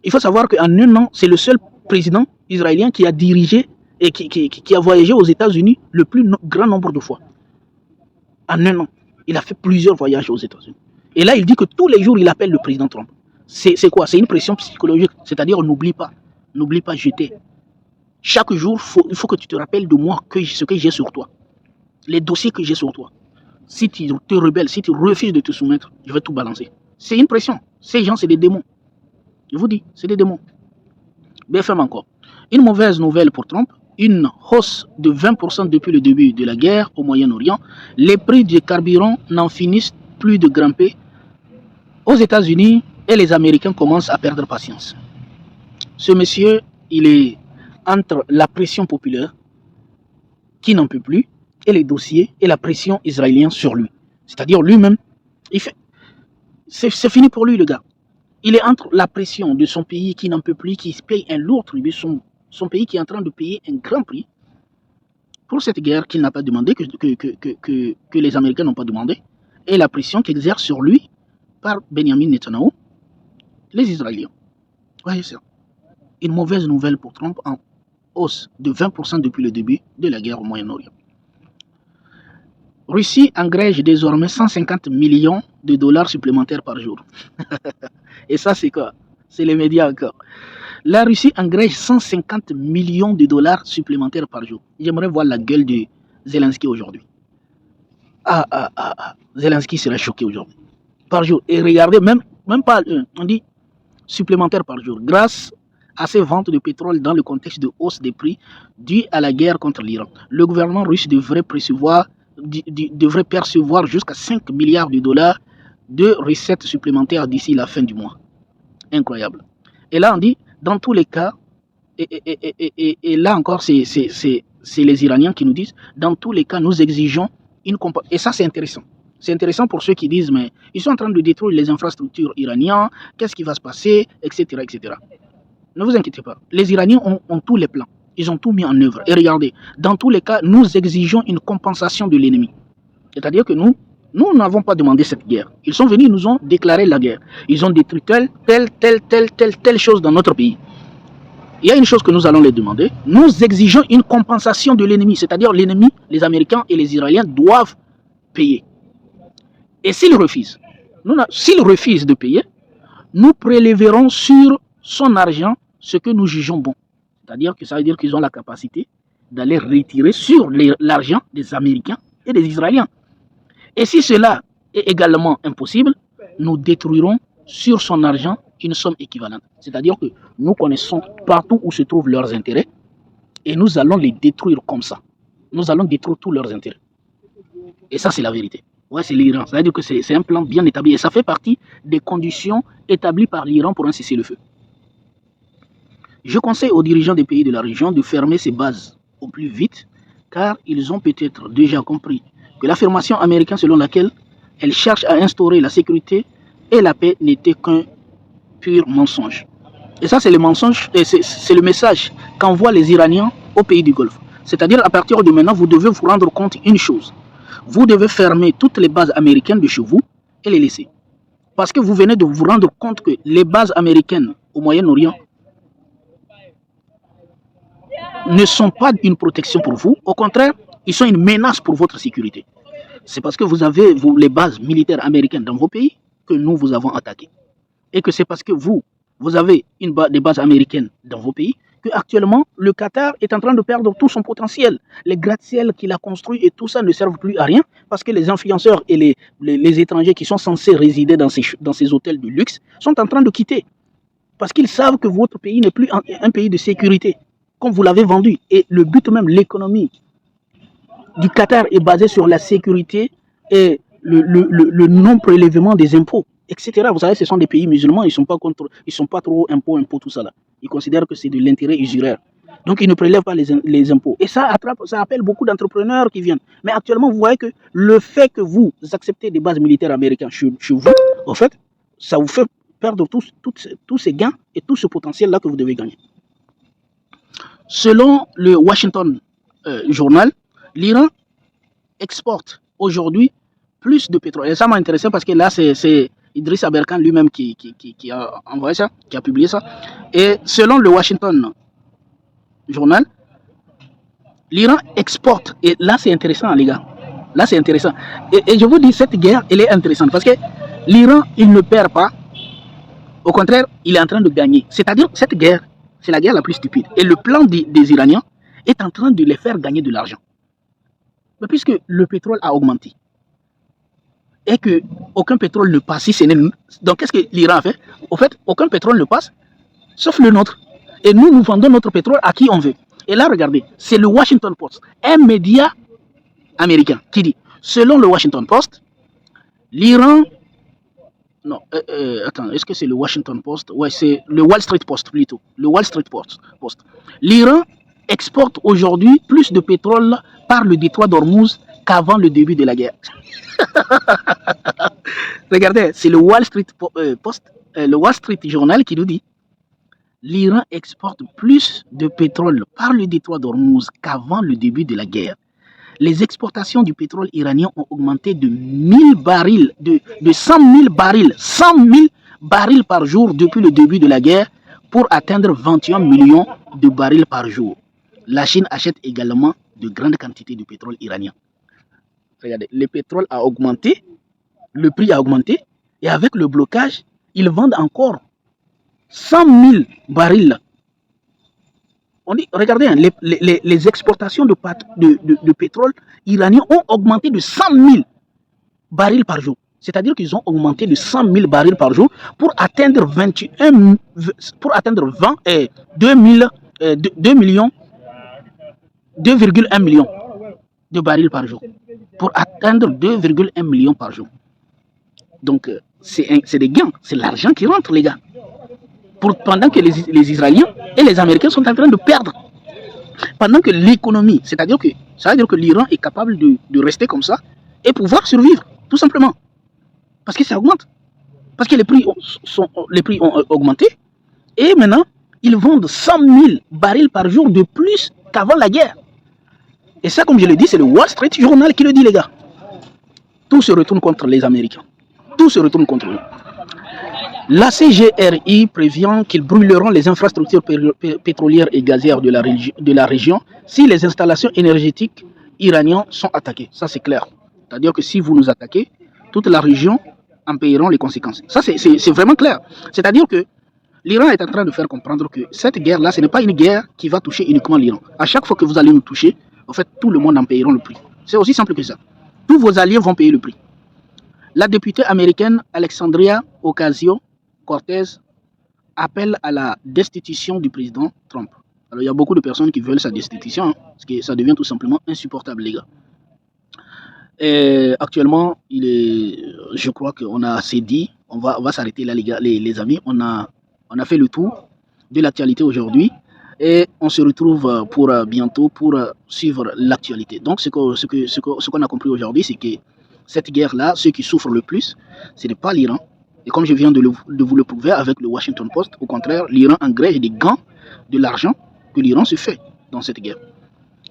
Il faut savoir qu'en un an, c'est le seul président israélien qui a dirigé et qui a voyagé aux États-Unis le plus grand nombre de fois. En un an, il a fait plusieurs voyages aux États-Unis. Et là, il dit que tous les jours, il appelle le président Trump. C'est quoi? C'est une pression psychologique. C'est-à-dire, n'oublie pas, je t'ai. Chaque jour, il faut que tu te rappelles de moi, ce que j'ai sur toi. Les dossiers que j'ai sur toi. Si tu te rebelles, si tu refuses de te soumettre, je vais tout balancer. C'est une pression. Ces gens, c'est des démons. Je vous dis, c'est des démons. BFM encore. Une mauvaise nouvelle pour Trump. Une hausse de 20% depuis le début de la guerre au Moyen-Orient. Les prix du carburant n'en finissent plus de grimper aux États-Unis et les Américains commencent à perdre patience. Ce monsieur, il est entre la pression populaire qui n'en peut plus et les dossiers et la pression israélienne sur lui. C'est-à-dire lui-même, c'est fini pour lui, le gars. Il est entre la pression de son pays qui n'en peut plus, qui paye un lourd tribut, son pays qui est en train de payer un grand prix pour cette guerre qu'il n'a pas demandé, que les Américains n'ont pas demandé, et la pression qu'exerce sur lui par Benjamin Netanyahu, les Israéliens. Voyez ça. Une mauvaise nouvelle pour Trump en hausse de 20% depuis le début de la guerre au Moyen-Orient. Russie engrège désormais 150 millions de dollars supplémentaires par jour. Et ça, c'est quoi? C'est les médias encore. La Russie engrège 150 millions de dollars supplémentaires par jour. J'aimerais voir la gueule de Zelensky aujourd'hui. Zelensky serait choqué aujourd'hui. Par jour. Et regardez, même pas on dit supplémentaire par jour. Grâce à ces ventes de pétrole dans le contexte de hausse des prix due à la guerre contre l'Iran, le gouvernement russe devrait percevoir jusqu'à 5 milliards de dollars de recettes supplémentaires d'ici la fin du mois. Incroyable. Et là, on dit, dans tous les cas, et là encore, c'est les Iraniens qui nous disent, dans tous les cas, nous exigeons une compensation. Et ça, c'est intéressant. C'est intéressant pour ceux qui disent, mais ils sont en train de détruire les infrastructures iraniennes, qu'est-ce qui va se passer, etc., etc. Ne vous inquiétez pas. Les Iraniens ont tous les plans. Ils ont tout mis en œuvre. Et regardez, dans tous les cas, nous exigeons une compensation de l'ennemi. C'est-à-dire que nous n'avons pas demandé cette guerre. Ils sont venus, ils nous ont déclaré la guerre. Ils ont détruit telle chose dans notre pays. Il y a une chose que nous allons les demander. Nous exigeons une compensation de l'ennemi. C'est-à-dire l'ennemi, les Américains et les Israéliens doivent payer. Et s'ils refusent de payer, nous prélèverons sur son argent ce que nous jugeons bon. C'est-à-dire que ça veut dire qu'ils ont la capacité d'aller retirer sur l'argent des Américains et des Israéliens. Et si cela est également impossible, nous détruirons sur son argent une somme équivalente. C'est-à-dire que nous connaissons partout où se trouvent leurs intérêts et nous allons les détruire comme ça. Nous allons détruire tous leurs intérêts. Et ça, c'est la vérité. Ouais, c'est l'Iran. Ça veut dire que c'est un plan bien établi et ça fait partie des conditions établies par l'Iran pour un cessez-le-feu. Je conseille aux dirigeants des pays de la région de fermer ces bases au plus vite, car ils ont peut-être déjà compris que l'affirmation américaine selon laquelle elle cherche à instaurer la sécurité et la paix n'était qu'un pur mensonge. Et ça, c'est le mensonge, c'est le message qu'envoient les Iraniens aux pays du Golfe. C'est-à-dire, à partir de maintenant, vous devez vous rendre compte une chose. Vous devez fermer toutes les bases américaines de chez vous et les laisser. Parce que vous venez de vous rendre compte que les bases américaines au Moyen-Orient ne sont pas une protection pour vous. Au contraire, ils sont une menace pour votre sécurité. C'est parce que vous avez les bases militaires américaines dans vos pays que nous vous avons attaqué. Et que c'est parce que vous avez des bases américaines dans vos pays que actuellement le Qatar est en train de perdre tout son potentiel. Les gratte-ciel qu'il a construits et tout ça ne servent plus à rien parce que les influenceurs et les étrangers qui sont censés résider dans ces hôtels de luxe sont en train de quitter. Parce qu'ils savent que votre pays n'est plus un pays de sécurité, comme vous l'avez vendu. Et le but même, l'économie du Qatar est basée sur la sécurité et le non-prélèvement des impôts, etc. Vous savez, ce sont des pays musulmans, ils ne sont pas trop impôts, tout ça là. Ils considèrent que c'est de l'intérêt usuraire. Donc, ils ne prélèvent pas les impôts. Et ça appelle beaucoup d'entrepreneurs qui viennent. Mais actuellement, vous voyez que le fait que vous acceptez des bases militaires américaines chez vous, en fait, ça vous fait perdre tous ces gains et tout ce potentiel-là que vous devez gagner. Selon le Washington Journal, l'Iran exporte aujourd'hui plus de pétrole. Et ça m'a intéressé parce que là, c'est Idriss Aberkan lui-même qui a envoyé ça, qui a publié ça. Et selon le Washington Journal, l'Iran exporte. Et là, c'est intéressant, les gars. Là, c'est intéressant. Et je vous dis, cette guerre, elle est intéressante parce que l'Iran, il ne perd pas. Au contraire, il est en train de gagner. C'est-à-dire, cette guerre, c'est la guerre la plus stupide. Et le plan des Iraniens est en train de les faire gagner de l'argent. Mais puisque le pétrole a augmenté et qu'aucun pétrole ne passe, donc qu'est-ce que l'Iran a fait? Au fait, aucun pétrole ne passe, sauf le nôtre. Et nous vendons notre pétrole à qui on veut. Et là, regardez, c'est le Washington Post, un média américain, qui dit, selon le Washington Post, l'Iran... Non, attends, est-ce que c'est le Washington Post? Ouais, c'est le Wall Street Post plutôt. Le Wall Street Post. L'Iran exporte aujourd'hui plus de pétrole par le détroit d'Ormuz qu'avant le début de la guerre. Regardez, c'est le Wall Street Post, le Wall Street Journal qui nous dit l'Iran exporte plus de pétrole par le détroit d'Ormuz qu'avant le début de la guerre. les exportations du pétrole iranien ont augmenté de 1000 barils, de 100 000 barils, 100 000 barils par jour depuis le début de la guerre pour atteindre 21 millions de barils par jour. La Chine achète également de grandes quantités de pétrole iranien. Regardez, le pétrole a augmenté, le prix a augmenté, et avec le blocage, ils vendent encore 100 000 barils. On dit, regardez, hein, les exportations de pétrole iranien ont augmenté de 100 000 barils par jour. C'est-à-dire qu'ils ont augmenté de 100 000 barils par jour pour atteindre 2 millions, 2,1 millions de barils par jour. Pour atteindre 2,1 millions par jour. Donc, c'est des gains, c'est l'argent qui rentre, les gars. Pendant que les Israéliens et les Américains sont en train de perdre. Pendant que l'économie, c'est-à-dire que l'Iran est capable de rester comme ça et pouvoir survivre, tout simplement. Parce que ça augmente. Parce que les prix ont augmenté. Et maintenant, ils vendent 100 000 barils par jour de plus qu'avant la guerre. Et ça, comme je l'ai dit, c'est le Wall Street Journal qui le dit, les gars. Tout se retourne contre les Américains. Tout se retourne contre eux. La CGRI prévient qu'ils brûleront les infrastructures pétrolières et gazières de la région si les installations énergétiques iraniennes sont attaquées. Ça, c'est clair. C'est-à-dire que si vous nous attaquez, toute la région en payera les conséquences. Ça, c'est vraiment clair. C'est-à-dire que l'Iran est en train de faire comprendre que cette guerre-là, ce n'est pas une guerre qui va toucher uniquement l'Iran. À chaque fois que vous allez nous toucher, en fait, tout le monde en payera le prix. C'est aussi simple que ça. Tous vos alliés vont payer le prix. La députée américaine Alexandria Ocasio-Cortez appelle à la destitution du président Trump. Alors, il y a beaucoup de personnes qui veulent sa destitution, hein, parce que ça devient tout simplement insupportable, les gars. Et actuellement, je crois qu'on a assez dit. On va s'arrêter là, les gars, les amis. On a fait le tour de l'actualité aujourd'hui. Et on se retrouve pour bientôt pour suivre l'actualité. Donc, ce qu'on a compris aujourd'hui, c'est que cette guerre-là, ceux qui souffrent le plus, ce n'est pas l'Iran. Et comme je viens de vous le prouver avec le Washington Post, au contraire, l'Iran engrège des gants de l'argent que l'Iran se fait dans cette guerre.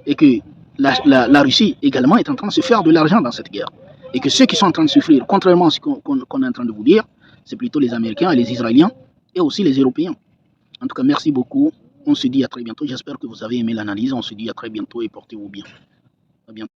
Et que la Russie également est en train de se faire de l'argent dans cette guerre. Et que ceux qui sont en train de souffrir, contrairement à ce qu'on est en train de vous dire, c'est plutôt les Américains et les Israéliens et aussi les Européens. En tout cas, merci beaucoup. On se dit à très bientôt. J'espère que vous avez aimé l'analyse. On se dit à très bientôt et portez-vous bien. À bientôt.